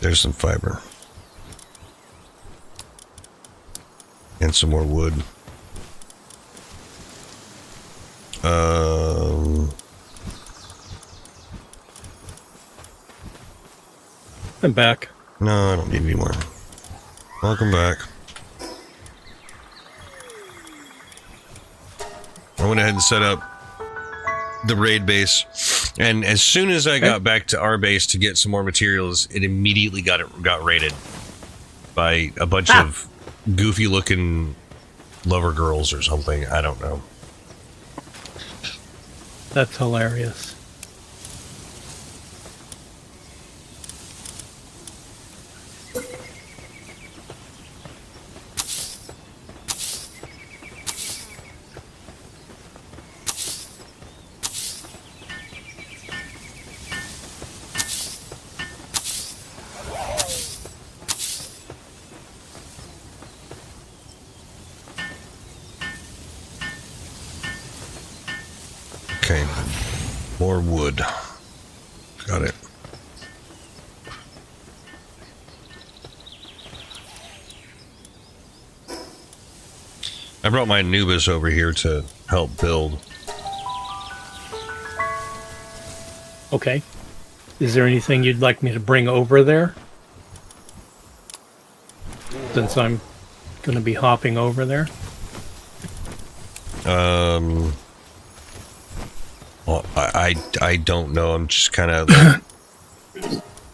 There's some fiber. And some more wood. I'm back. No, I don't need any more. Welcome back. I went ahead and set up the raid base. And as soon as I got back to our base to get some more materials, it immediately got raided by a bunch of goofy looking lover girls or something. I don't know. That's hilarious. Okay, more wood. Got it. I brought my Anubis over here to help build. Okay. Is there anything you'd like me to bring over there? Since I'm going to be hopping over there. Well, I don't know. I'm just kind of like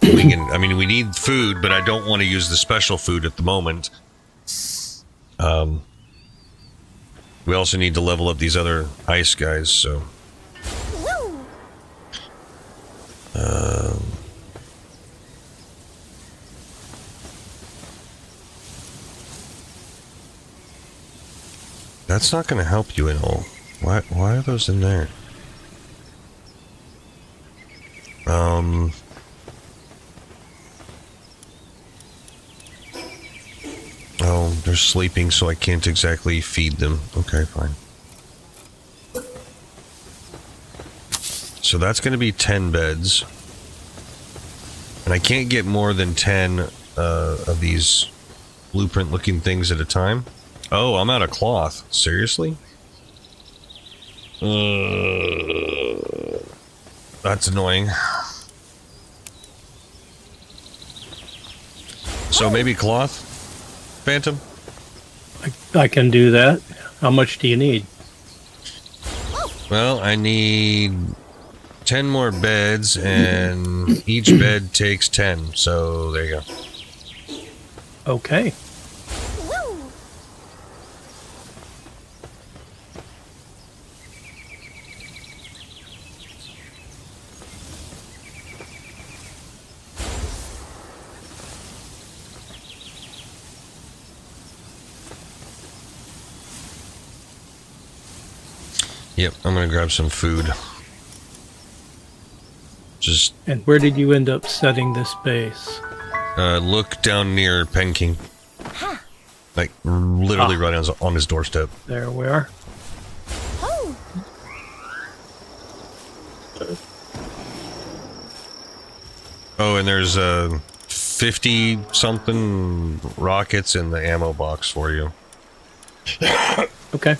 I mean, we need food, but I don't want to use the special food at the moment. We also need to level up these other ice guys, so. That's not going to help you at all. Why are those in there? Oh, they're sleeping, so I can't exactly feed them. Okay, fine. So that's going to be 10 beds. And I can't get more than 10 of these blueprint-looking things at a time. Oh, I'm out of cloth. Seriously? That's annoying. So maybe cloth? Phantom? I can do that. How much do you need? Well, I need 10 more beds, and each bed takes 10. So there you go. Okay. Yep, I'm gonna grab some food. Just And where did you end up setting this base? look down near Penking. Like, literally right on his doorstep. There we are. Oh, and there's 50-something rockets in the ammo box for you. Okay.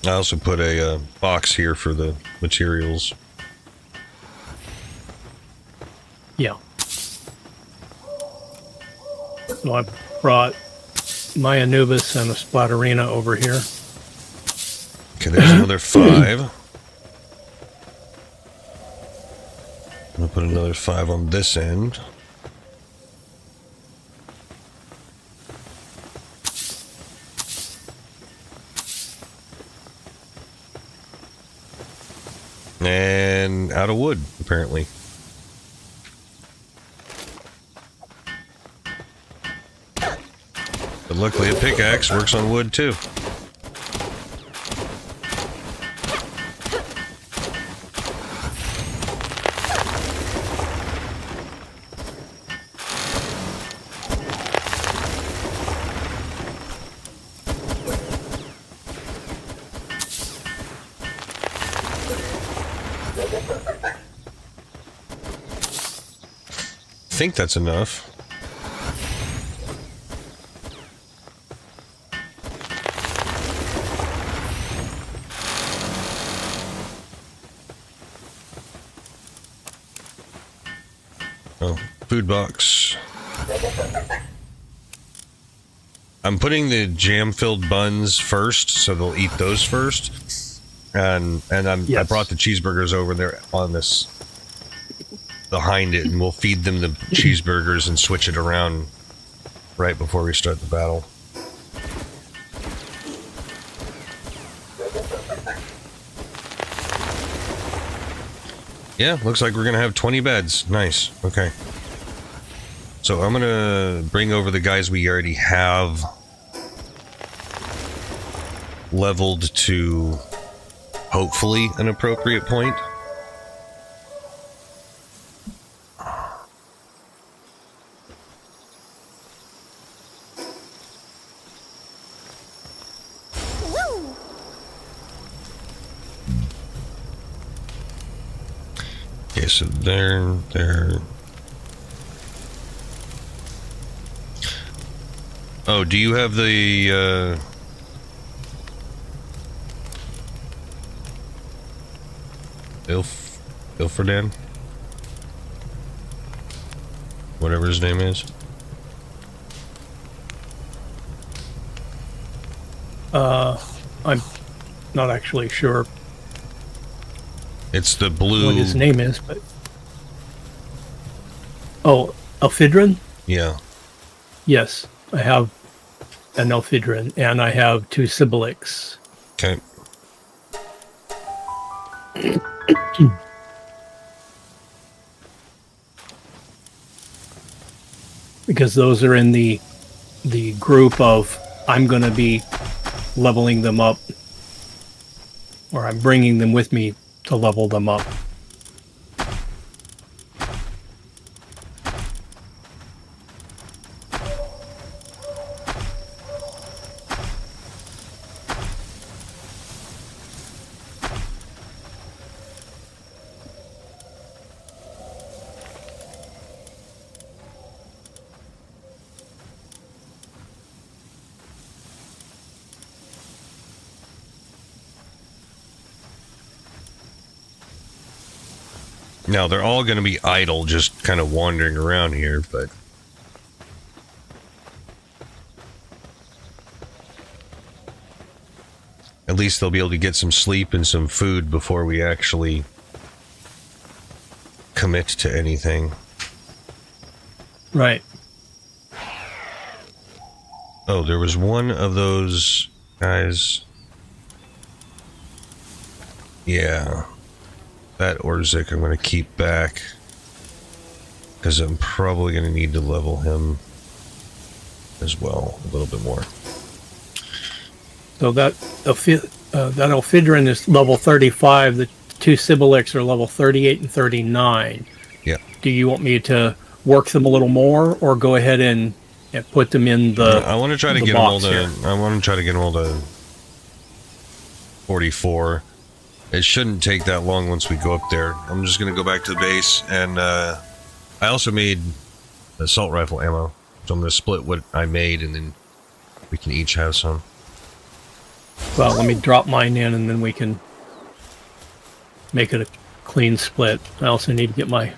I also put a box here for the materials. Yeah. So I brought my Anubis and a Splatterina over here. Okay, there's another 5. I'm gonna put another 5 on this end. And out of wood, apparently. But luckily a pickaxe works on wood too. I think that's enough. Oh, food box. I'm putting the jam-filled buns first, so they'll eat those first. And I Yes. brought the cheeseburgers over there on this behind it, and we'll feed them the cheeseburgers and switch it around right before we start the battle. Yeah, looks like we're gonna have 20 beds. Nice. Okay. So I'm gonna bring over the guys we already have leveled to hopefully an appropriate point. Okay, so there. Oh, do you have the Ilfredan? Whatever his name is. I'm not actually sure It's the blue. what his name is, but oh, Elphidron? Yeah. Yes, I have an Elphidron, and I have 2 Sibilics. Okay. Because those are in the group of I'm going to be leveling them up, or I'm bringing them with me to level them up. Now, they're all going to be idle, just kind of wandering around here, but... at least they'll be able to get some sleep and some food before we actually commit to anything. Right. Oh, there was one of those guys. Yeah. That Orzik I'm going to keep back, because I'm probably going to need to level him as well a little bit more. So that Elphidron is level 35. The 2 Sibilics are level 38 and 39. Yeah. Do you want me to work them a little more, or go ahead and put them in the? I want to try to get them all to. I want to try to get them all to 44. It shouldn't take that long once we go up there. I'm just going to go back to the base, and I also made assault rifle ammo. So I'm going to split what I made, and then we can each have some. Well, let me drop mine in, and then we can make it a clean split. I also need to get my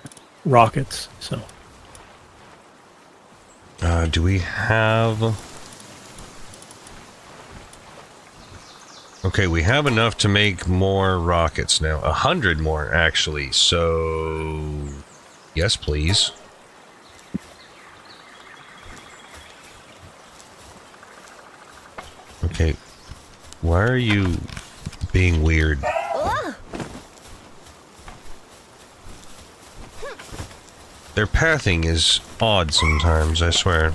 rockets, so. Do we have... okay, we have enough to make more rockets now. 100 more, actually. So... yes, please. Okay. Why are you being weird? Their pathing is odd sometimes, I swear.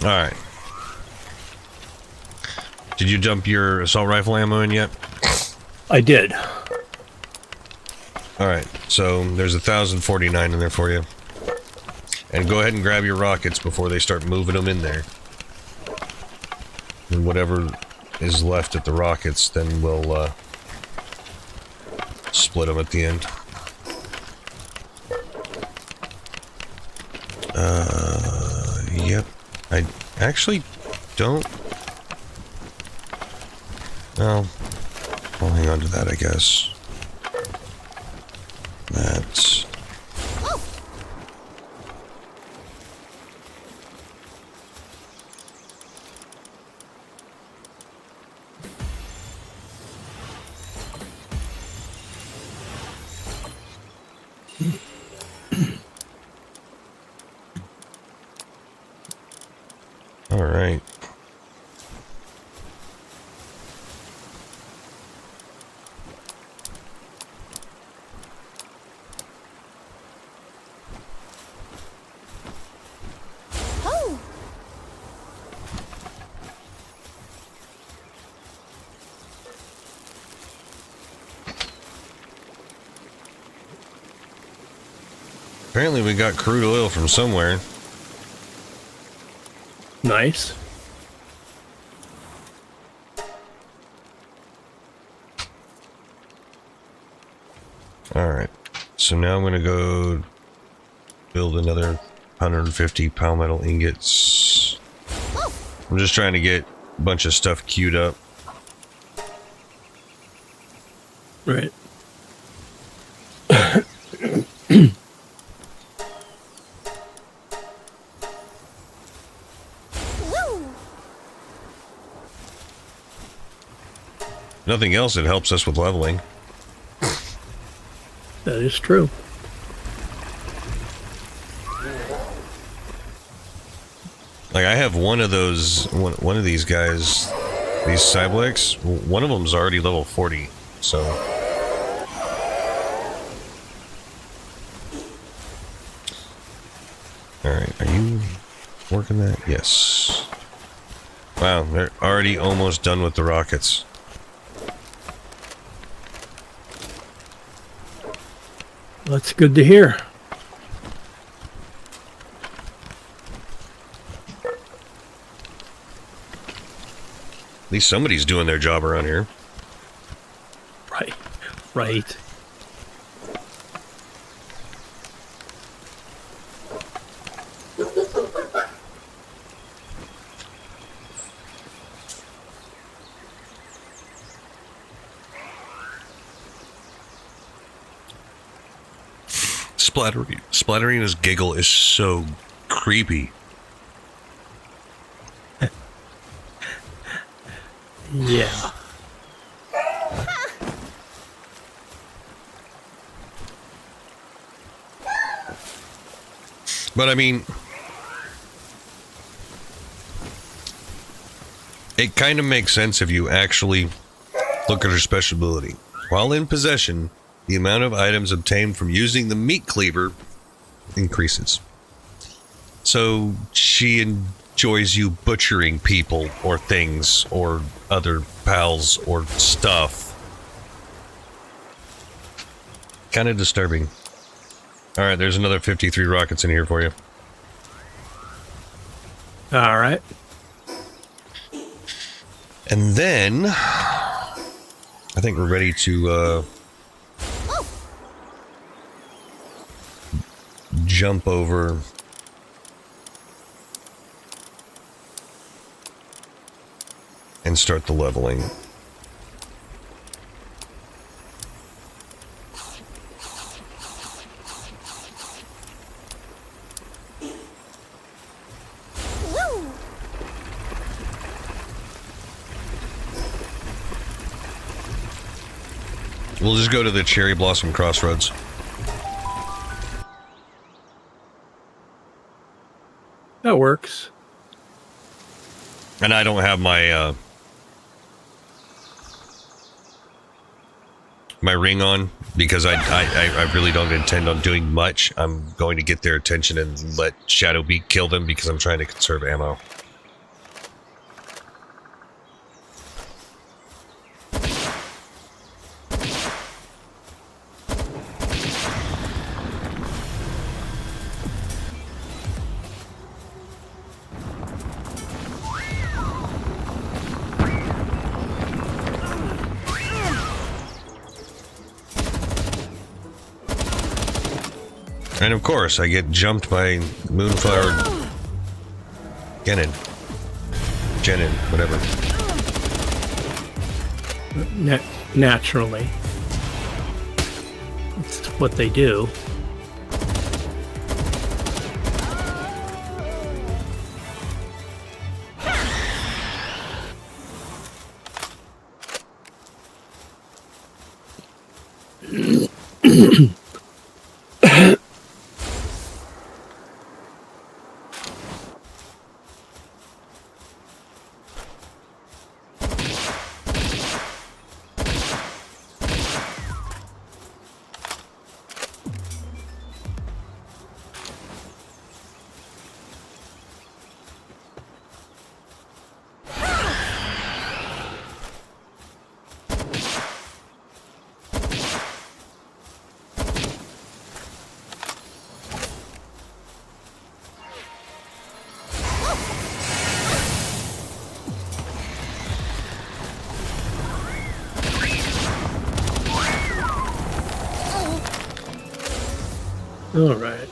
Alright. Did you dump your assault rifle ammo in yet? I did. Alright, so there's 1,049 in there for you. And go ahead and grab your rockets before they start moving them in there. And whatever is left at the rockets, then we'll split them at the end. Yep. I actually don't... well, I'll hang on to that, I guess. That's... All right. Oh, Apparently we got crude oil from somewhere. Nice. All right. So now I'm going to go build another 150 palmetto ingots. I'm just trying to get a bunch of stuff queued up. Right. woo. Nothing else that helps us with leveling. That is true. Like I have one of those, one of these guys, these Cyblix. One of them's already level 40. So all right, are you working that? Yes. Wow, they're already almost done with the rockets. That's good to hear. At least somebody's doing their job around here. Right. Right. Splatterina's giggle is so creepy. Yeah. But I mean, it kind of makes sense if you actually look at her special ability. While in possession, the amount of items obtained from using the meat cleaver increases. So she enjoys you butchering people or things or other pals or stuff. Kind of disturbing. All right, there's another 53 rockets in here for you. All right. And then I think we're ready to jump over and start the leveling. Woo. We'll just go to the Cherry Blossom Crossroads. That works. And I don't have my my ring on because I really don't intend on doing much. I'm going to get their attention and let Shadowbeak kill them because I'm trying to conserve ammo. And of course, I get jumped by Moonflower Genin, whatever. Naturally. It's what they do. All right.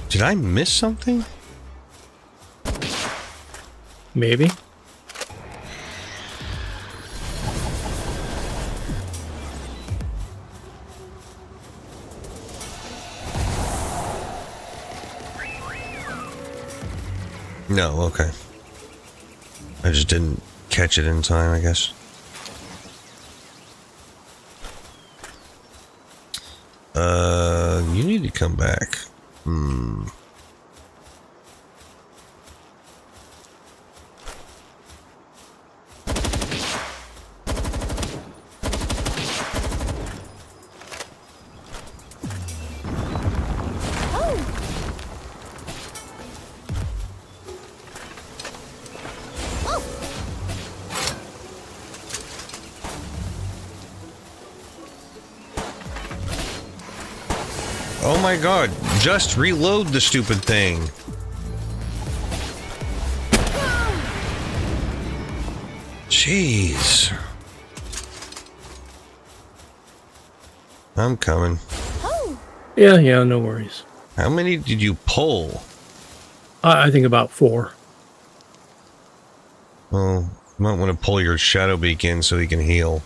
Did I miss something? Maybe. No, okay. I just didn't catch it in time, I guess. You need to come back. Oh my god, just reload the stupid thing. Jeez. I'm coming. Yeah, no worries. How many did you pull? I think about 4. Well, you might want to pull your Shadow Beak in so he can heal.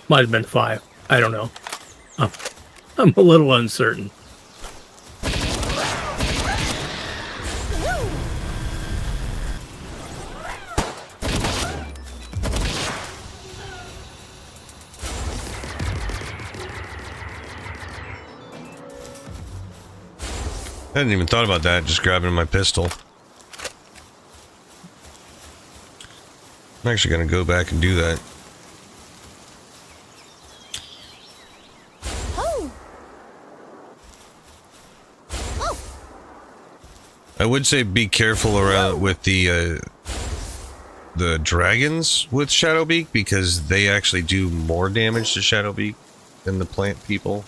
Might have been 5. I don't know. I'm a little uncertain. I hadn't even thought about that, just grabbing my pistol. I'm actually going to go back and do that. I would say be careful around with the dragons with Shadowbeak, because they actually do more damage to Shadowbeak than the plant people.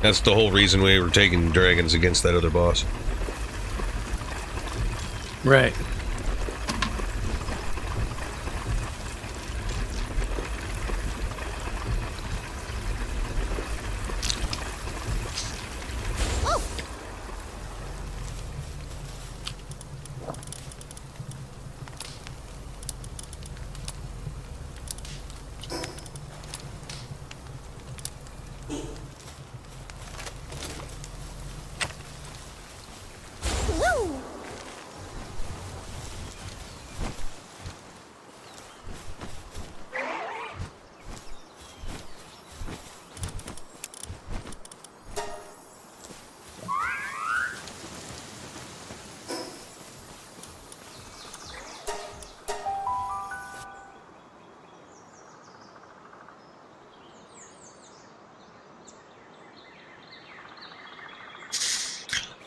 That's the whole reason we were taking dragons against that other boss. Right.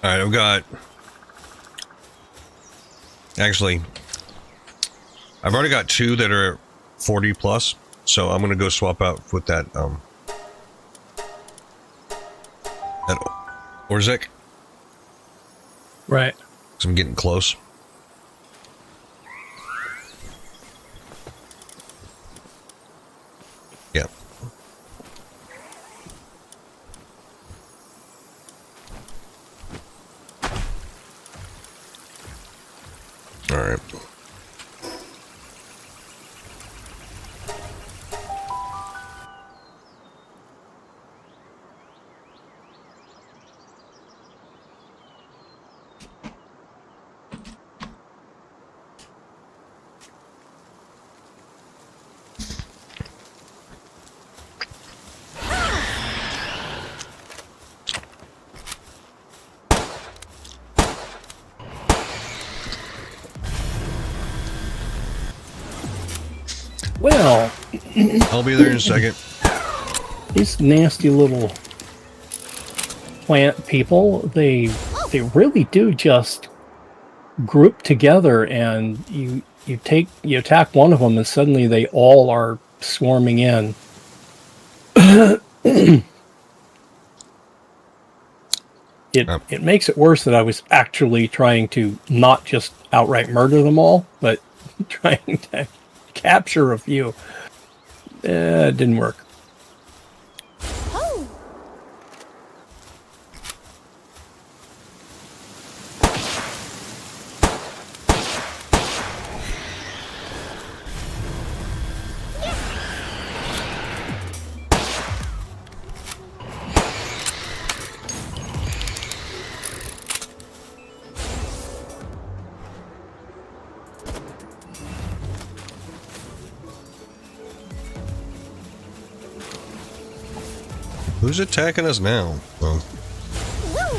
Alright, I've got... Actually, I've already got 2 that are 40 plus, so I'm going to go swap out with that Orzek. Right. Because I'm getting close. Yeah. All right. Well, I'll be there in a second. these nasty little plant people, they really do just group together, and you attack one of them, and suddenly they all are swarming in. It makes it worse that I was actually trying to not just outright murder them all, but trying to capture a few. It didn't work. Ho! Who's attacking us now? Well, Woo! Oh!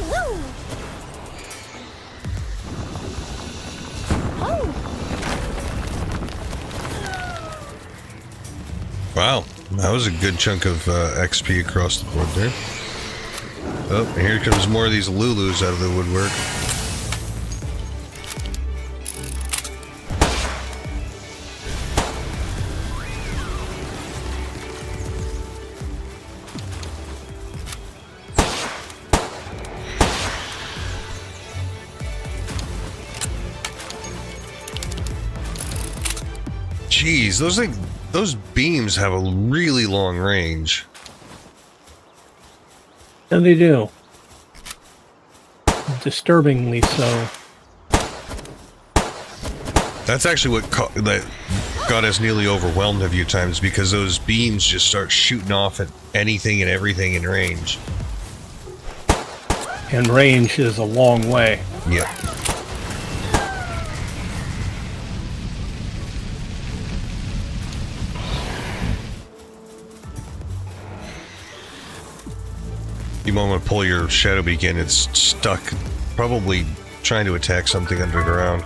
Woo! Ho! wow, that was a good chunk of XP across the board there. Oh, and here comes more of these Lulus out of the woodwork. Jeez, those beams have a really long range. And they do. Disturbingly so. That's actually what that got us nearly overwhelmed a few times, because those beams just start shooting off at anything and everything in range. And range is a long way. Yep. You want to pull your shadow beacon, it's stuck, probably trying to attack something underground.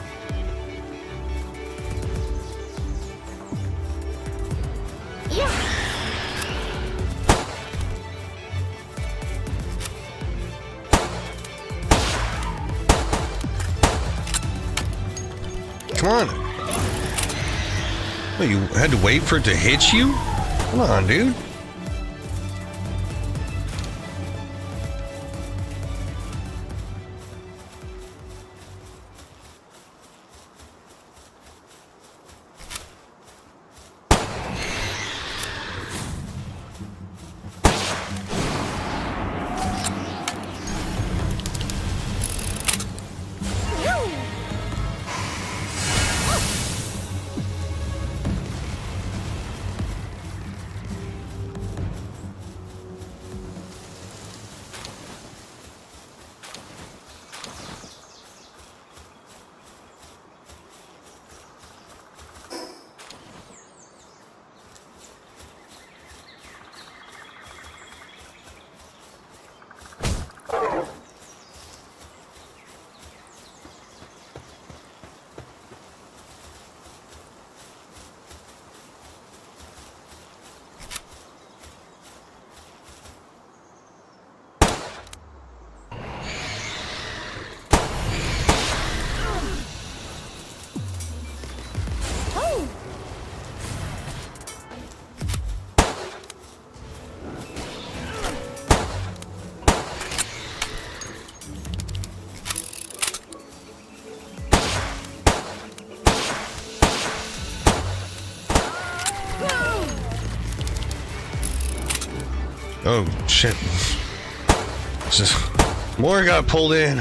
Yeah! Come on! Well, you had to wait for it to hit you? Come on, dude. Woo! Ho! Oh, shit. More got pulled in.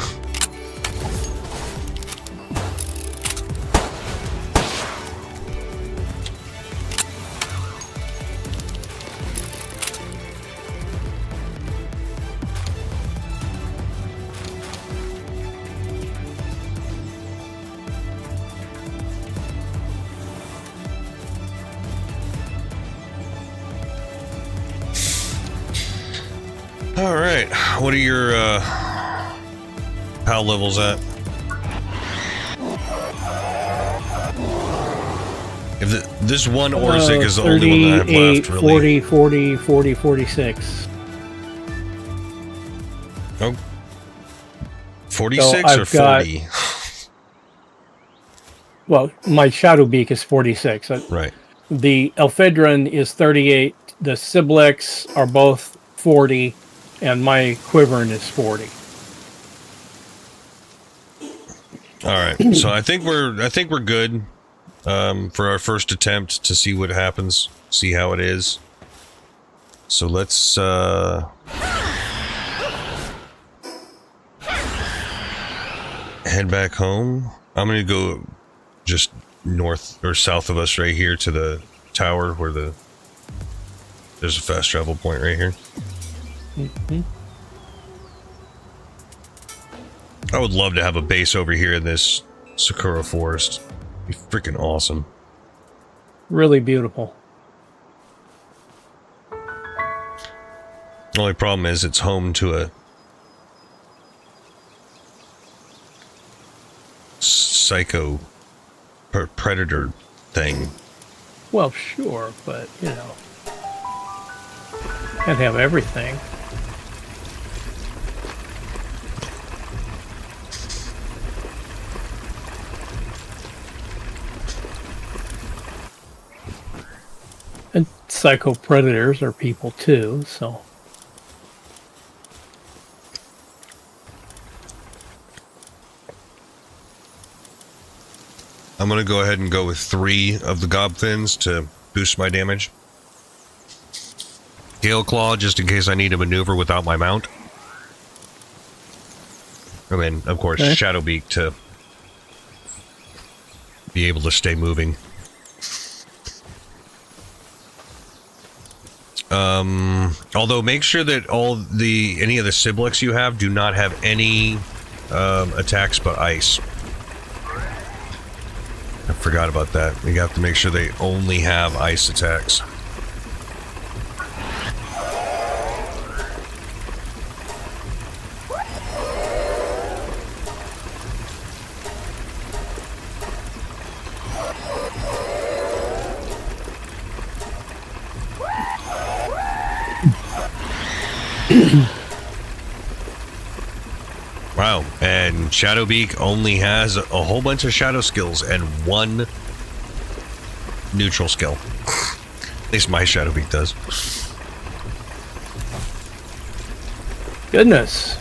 All right. What are your PAL levels at? If this one Orsic is the only one that I have 38, left, really. 40, 46. Oh. 46 So or I've got- 40? Well, my Shadow Beak is 46. Right. The Ephedrine is 38. The Siblex are both 40, and my Quiverin is 40. All right. So I think we're good for our first attempt to see what happens, see how it is. So let's head back home. I'm gonna go just north or south of us right here to the tower where there's a fast travel point right here. Mm-hmm. I would love to have a base over here in this Sakura forest. It'd be freaking awesome. Really beautiful. The only problem is it's home to a psycho predator thing. Well, sure, but, you know, can't have everything. And psycho predators are people too, so. I'm going to go ahead and go with 3 of the Gobfins to boost my damage. Gale Claw, just in case I need to maneuver without my mount. And then, of course, Okay. Shadow Beak to be able to stay moving. Although, make sure that any of the Siblex you have do not have any attacks but ice. I forgot about that. You have to make sure they only have ice attacks. Wow, and Shadowbeak only has a whole bunch of shadow skills and 1 neutral skill. At least my Shadowbeak does. Goodness.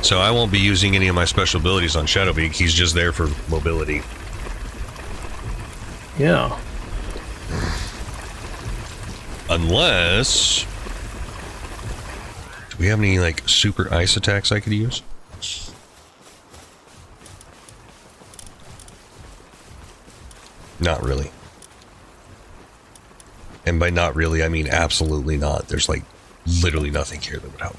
So I won't be using any of my special abilities on Shadowbeak. He's just there for mobility. Yeah. Unless... Do we have any, like, super ice attacks I could use? Not really. And by not really, I mean absolutely not. There's, like, literally nothing here that would help.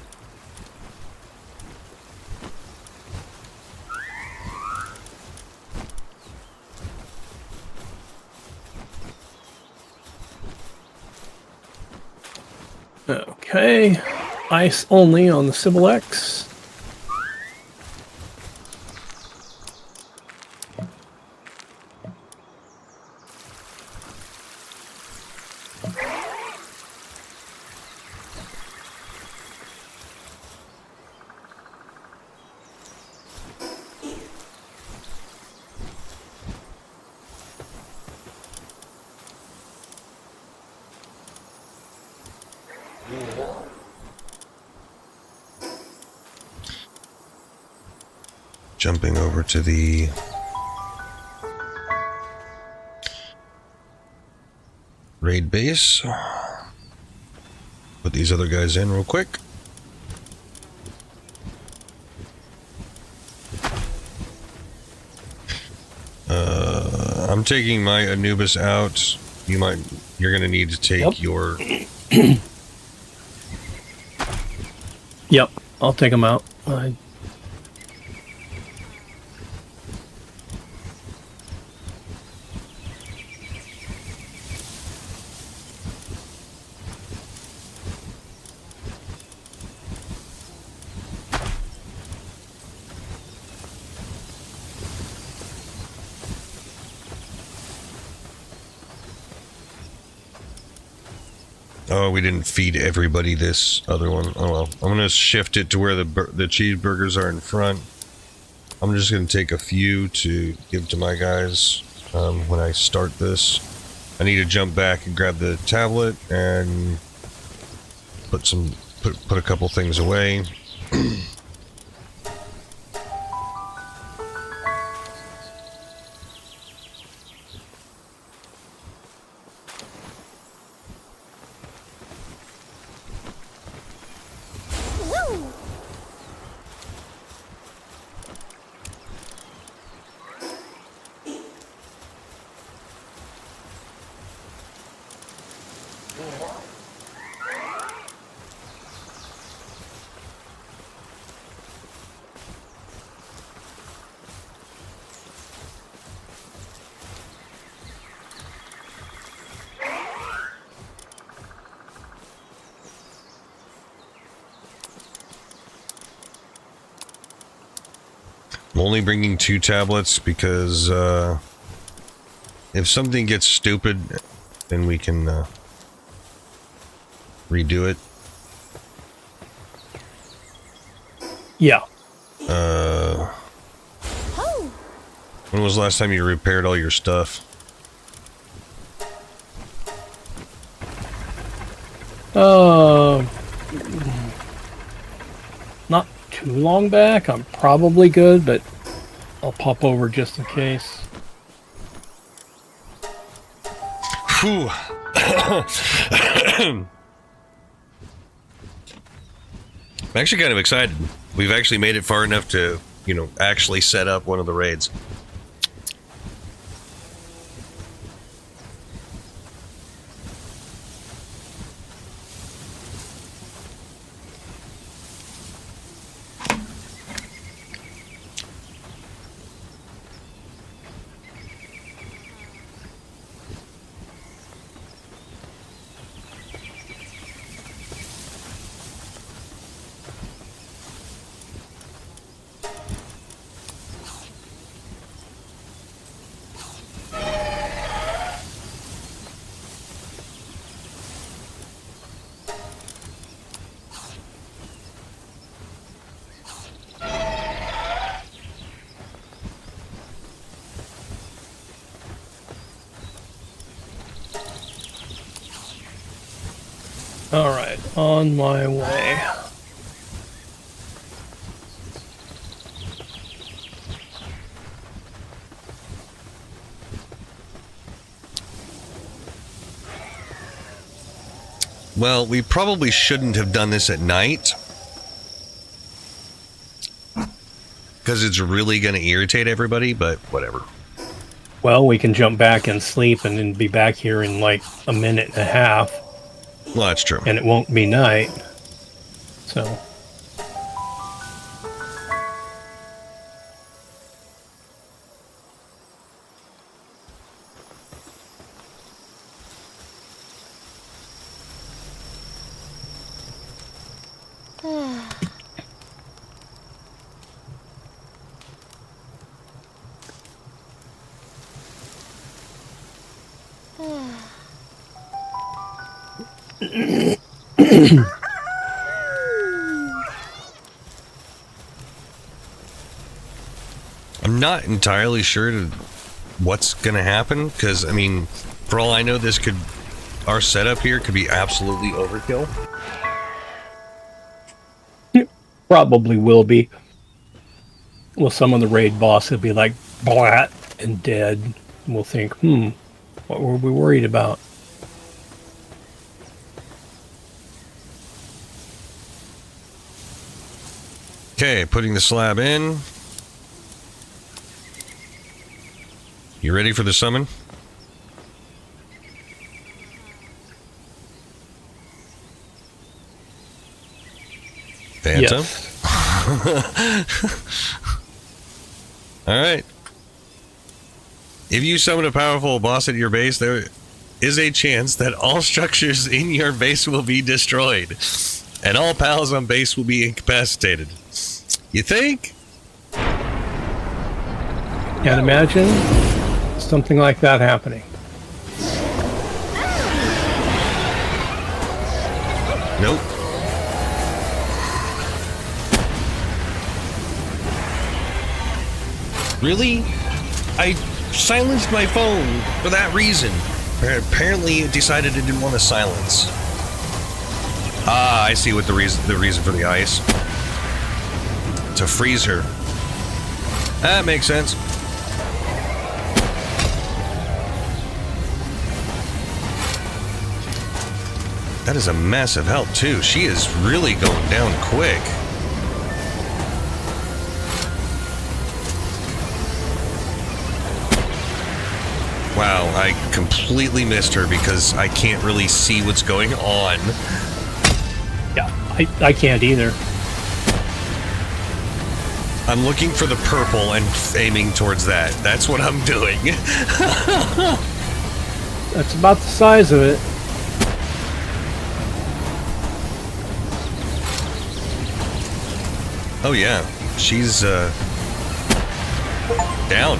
Okay. Ice only on the Siblex. Jumping over to the raid base. Put these other guys in real quick. I'm taking my Anubis out. You're gonna need to take Yep. your... Yep, I'll take them out. Oh, we didn't feed everybody this other one. Oh well. I'm gonna shift it to where the cheeseburgers are in front. I'm just gonna take a few to give to my guys when I start this. I need to jump back and grab the tablet and put a couple things away. Woo! I'm only bringing 2 tablets because if something gets stupid, then we can redo it. Yeah. Ho! When was the last time you repaired all your stuff? Not too long back. I'm probably good, but I'll pop over just in case. Whew. I'm actually kind of excited. We've actually made it far enough to, actually set up one of the raids. All right, on my way. Well, we probably shouldn't have done this at night, because it's really going to irritate everybody, but whatever. Well, we can jump back and sleep and then be back here in like a minute and a half. Well, that's true. And it won't be night. So. I'm not entirely sure what's going to happen, because, I mean, for all I know, our setup here could be absolutely overkill. Probably will be. Well, some of the raid boss will be like, blat, and dead. And we'll think, what were we worried about? Okay, putting the slab in. You ready for the summon? Phantom? Yes. Alright. If you summon a powerful boss at your base, there is a chance that all structures in your base will be destroyed, and all pals on base will be incapacitated. You think? Can't imagine something like that happening. Nope. Really? I silenced my phone for that reason. Apparently it decided it didn't want to silence. Ah, I see what the reason for the ice. To freeze her. That makes sense. That is a massive help too. She is really going down quick. Wow, I completely missed her because I can't really see what's going on. Yeah, I can't either. I'm looking for the purple and aiming towards that. That's what I'm doing. That's about the size of it. Oh yeah, she's down.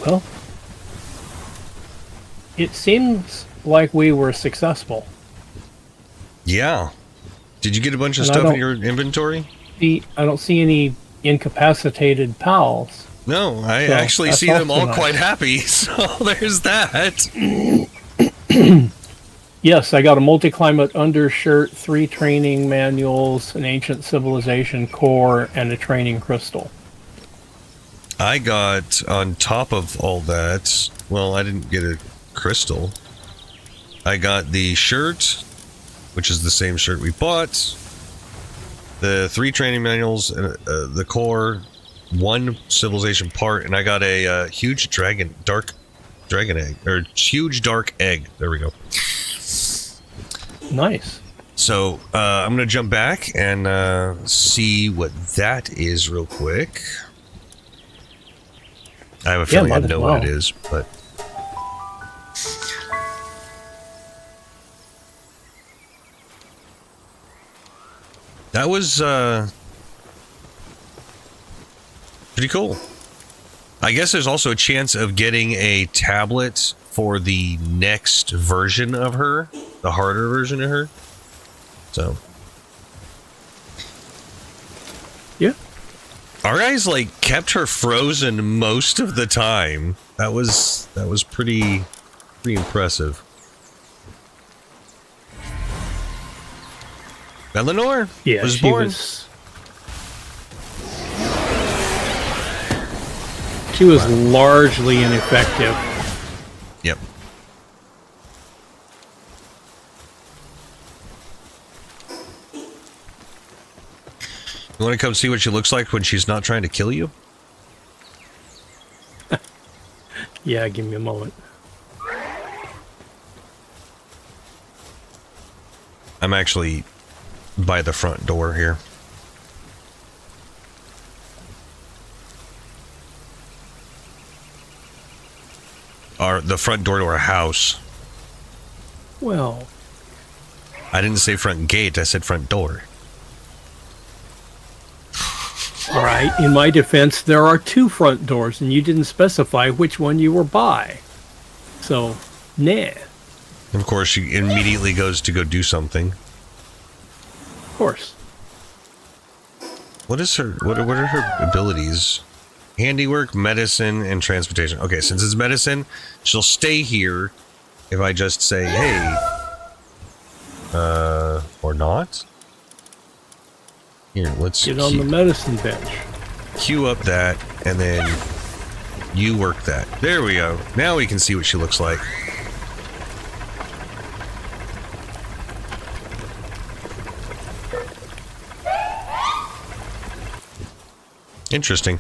Well, it seems like we were successful. Yeah. Did you get a bunch of And I stuff in don't- your inventory? I don't see any incapacitated pals. No, I So, actually that's see them all also nice. quite happy, so there's that. Yes, I got a multi-climate undershirt, 3 training manuals, an ancient civilization core, and a training crystal. I got, on top of all that, well, I didn't get a crystal. I got the shirt, which is the same shirt we bought, the 3 training manuals, the core, 1 civilization part, and I got a huge dark dragon egg, or huge dark egg. There we go. Nice. So I'm gonna jump back and see what that is real quick. I have a feeling I might as know well. what it is, but that was pretty cool. I guess there's also a chance of getting a tablet for the next version of her, the harder version of her. So, Yeah. our guys like kept her frozen most of the time. That was pretty impressive. Bellanoir Yeah, was she born. She was largely ineffective. Yep. You want to come see what she looks like when she's not trying to kill you? Yeah, give me a moment. I'm actually by the front door here. The front door to our house. Well, I didn't say front gate, I said front door. all right. In my defense, there are 2 front doors, and you didn't specify which one you were by. So, nah. And of course, she immediately goes to go do something. Of course. What are her abilities? Handiwork, medicine, and transportation. Okay, since it's medicine, she'll stay here if I just say, hey. Or not? Here, let's Get on the medicine bench. queue up that, and then you work that. There we go. Now we can see what she looks like. Interesting.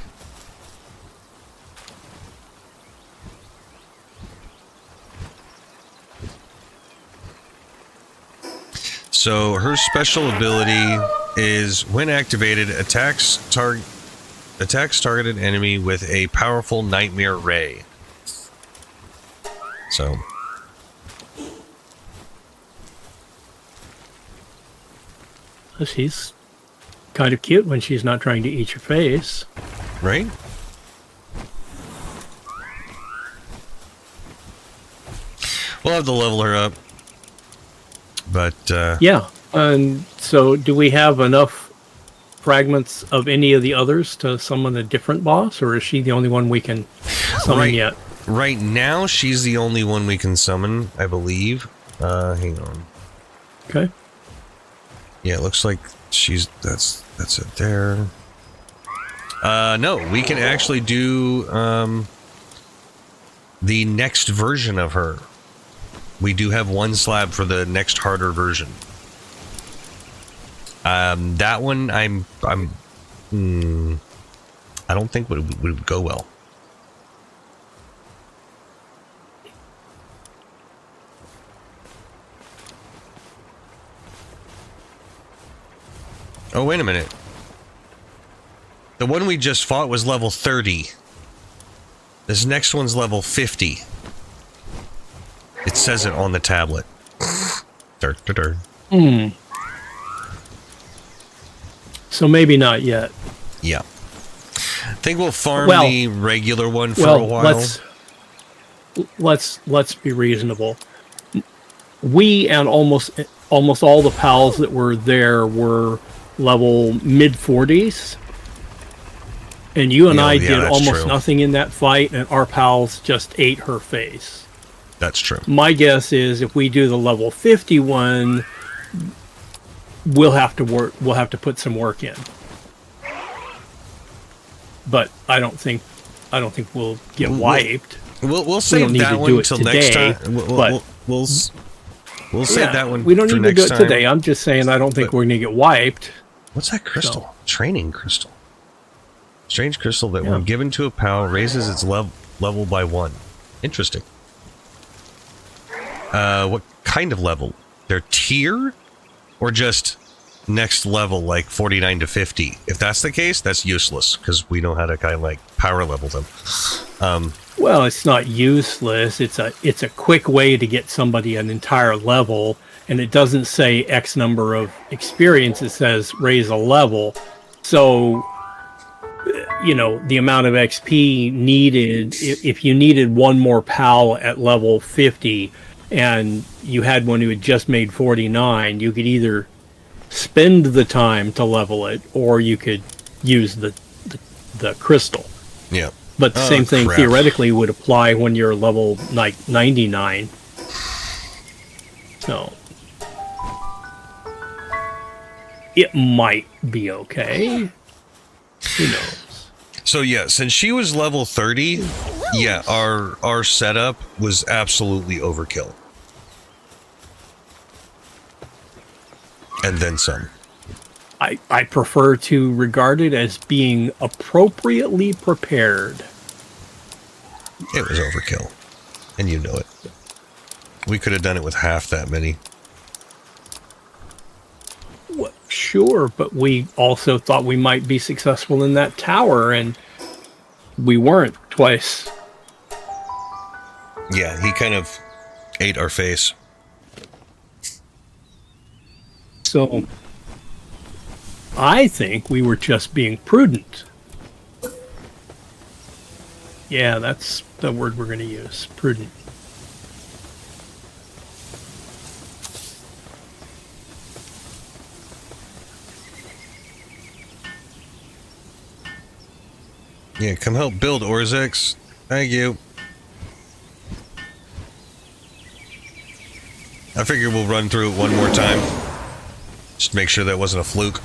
So her special ability is when activated, attacks targeted enemy with a powerful nightmare ray. So She's kind of cute when she's not trying to eat your face. right? We'll have to level her up. But, Yeah. And so do we have enough fragments of any of the others to summon a different boss, or is she the only one we can summon yet? Right now, she's the only one we can summon, I believe. Hang on. Okay. Yeah, it looks like that's it there. No, we can actually do the next version of her. We do have one slab for the next harder version. That one I don't think would go well. Oh, wait a minute. The one we just fought was level 30. This next one's level 50. It says it on the tablet. So maybe not yet. Yeah. I think we'll farm Well- the regular one for a while. Let's be reasonable. We and almost all the pals that were there were level mid 40s. And you and Yeah, I yeah, did that's almost true. nothing in that fight, and our pals just ate her face. That's true. My guess is if we do the level 51, we'll have to put some work in. But I don't think we'll get wiped. We'll don't save need that to one do it till today, next time. but- We'll save that one. We don't for need to do next it time. today. I'm just saying I don't think But- we're going to get wiped. What's that crystal? Training crystal. Strange crystal that, Yeah. when given to a pal, raises its level by 1. Interesting. What kind of level? Their tier? Or just next level, like 49 to 50? If that's the case, that's useless, because we know how to kind of like power level them. Well, it's not useless. It's a quick way to get somebody an entire level, and it doesn't say X number of experience. It says raise a level. So, the amount of XP needed, if you needed one more pal at level 50 and you had one who had just made 49, you could either spend the time to level it, or you could use the crystal. Yeah. But the same thing crap. theoretically would apply when you're level 99. So it might be okay. Who knows? So yeah, since she was level 30, yeah, our setup was absolutely overkill. And then some. I prefer to regard it as being appropriately prepared. It was overkill. And you know it. We could have done it with half that many. Well, sure, but we also thought we might be successful in that tower, and we weren't twice. Yeah, he kind of ate our face. So I think we were just being prudent. Yeah, that's the word we're going to use. Prudent. Yeah, come help build, Orzex. Thank you. I figure we'll run through it one more time. Just to make sure that wasn't a fluke.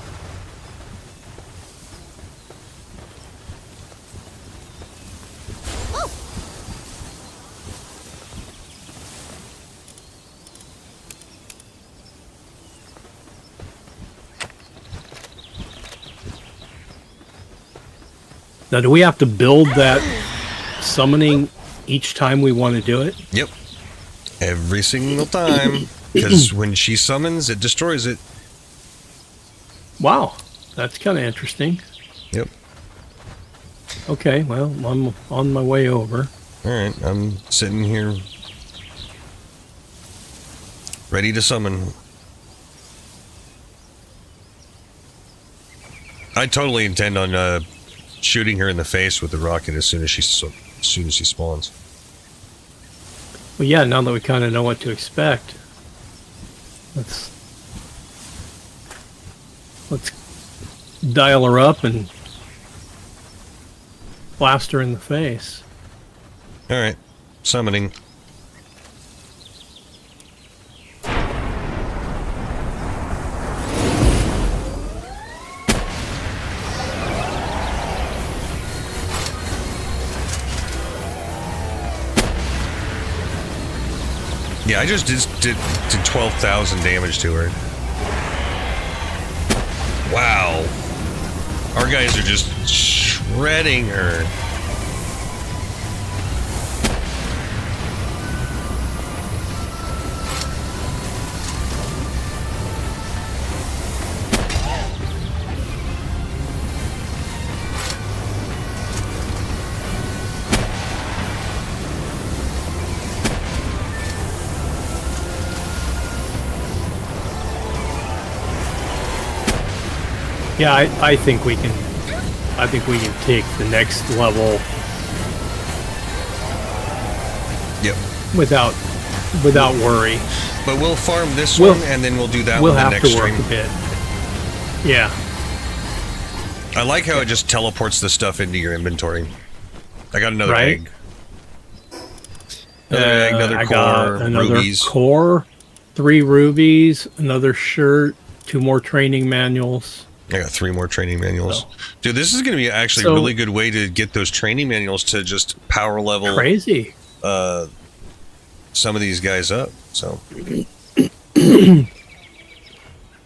Now, do we have to build that summoning each time we want to do it? Yep. Every single time. Because when she summons, it destroys it. Wow, that's kind of interesting. Yep. Okay, well, I'm on my way over. Alright, I'm sitting here ready to summon. I totally intend on shooting her in the face with the rocket as soon as she spawns. Well, yeah, now that we kind of know what to expect, let's dial her up and blast her in the face. All right, summoning. Yeah, I just did 12,000 damage to her. Wow. Our guys are just shredding her. Yeah, I think we can. I think we can take the next level Yep. without worry. But we'll farm this We'll- one, and then we'll do that We'll one the have next to work stream. a bit. Yeah. I like how it just teleports the stuff into your inventory. I got another Right? egg. Another egg, another I core, got another rubies. core, 3 rubies, another shirt, 2 more training manuals. I got 3 more training manuals. Dude, this is going to be actually a So- really good way to get those training manuals to just power level Crazy. some of these guys up. So,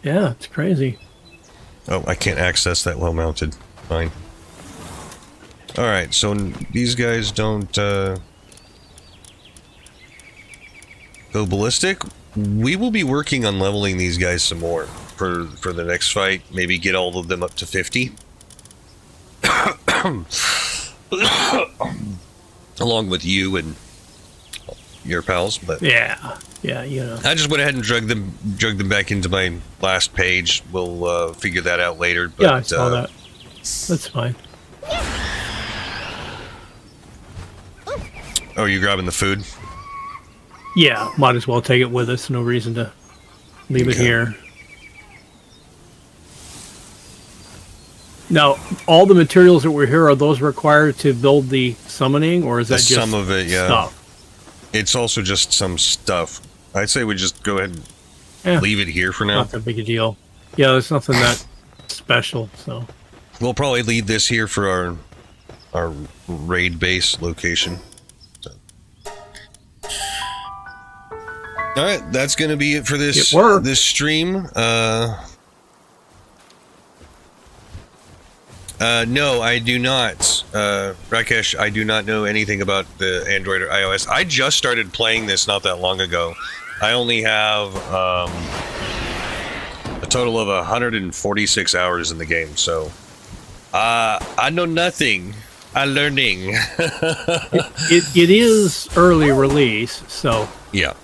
Yeah, it's crazy. oh, I can't access that well mounted. Fine. All right, so these guys don't go ballistic. We will be working on leveling these guys some more for the next fight. Maybe get all of them up to 50. Along with you and your pals, but Yeah, you know. I just went ahead and drug them back into my last page. We'll figure that out later. But, Yeah, I saw that. That's fine. Oh, you grabbing the food? Yeah, might as well take it with us. No reason to leave it Okay. here. Now, all the materials that were here, are those required to build the summoning, or is that just Some of it, yeah. stuff? It's also just some stuff. I'd say we just go ahead and Yeah, leave it here for now. not that big a deal. Yeah, there's nothing that special, so. We'll probably leave this here for our raid base location. So. All right, that's going to be it for this It worked. this stream. No, I do not. Rakesh, I do not know anything about the Android or iOS. I just started playing this not that long ago. I only have a total of 146 hours in the game, so I know nothing. I'm learning. It is early release, so Yeah.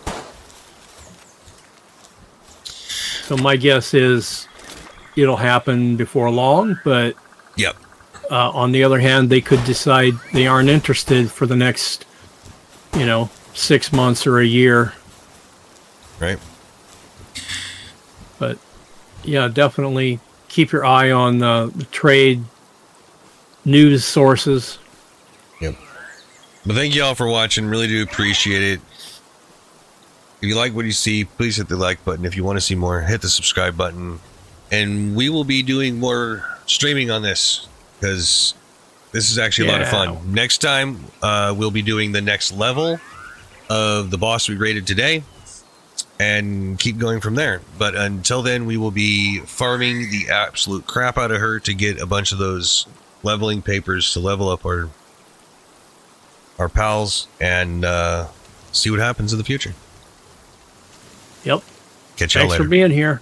my guess is it'll happen before long, but Yep. on the other hand, they could decide they aren't interested for the next, 6 months or a year. Right. But yeah, definitely keep your eye on the trade news sources. Yep. But thank you all for watching. Really do appreciate it. If you like what you see, please hit the like button. If you want to see more, hit the subscribe button. And we will be doing more streaming on this because this is actually a lot of fun. Next time, we'll be doing the next level of the boss we raided today and keep going from there. But until then, we will be farming the absolute crap out of her to get a bunch of those leveling papers to level up our pals and see what happens in the future. Yep. Catch y'all Thanks later. for being here.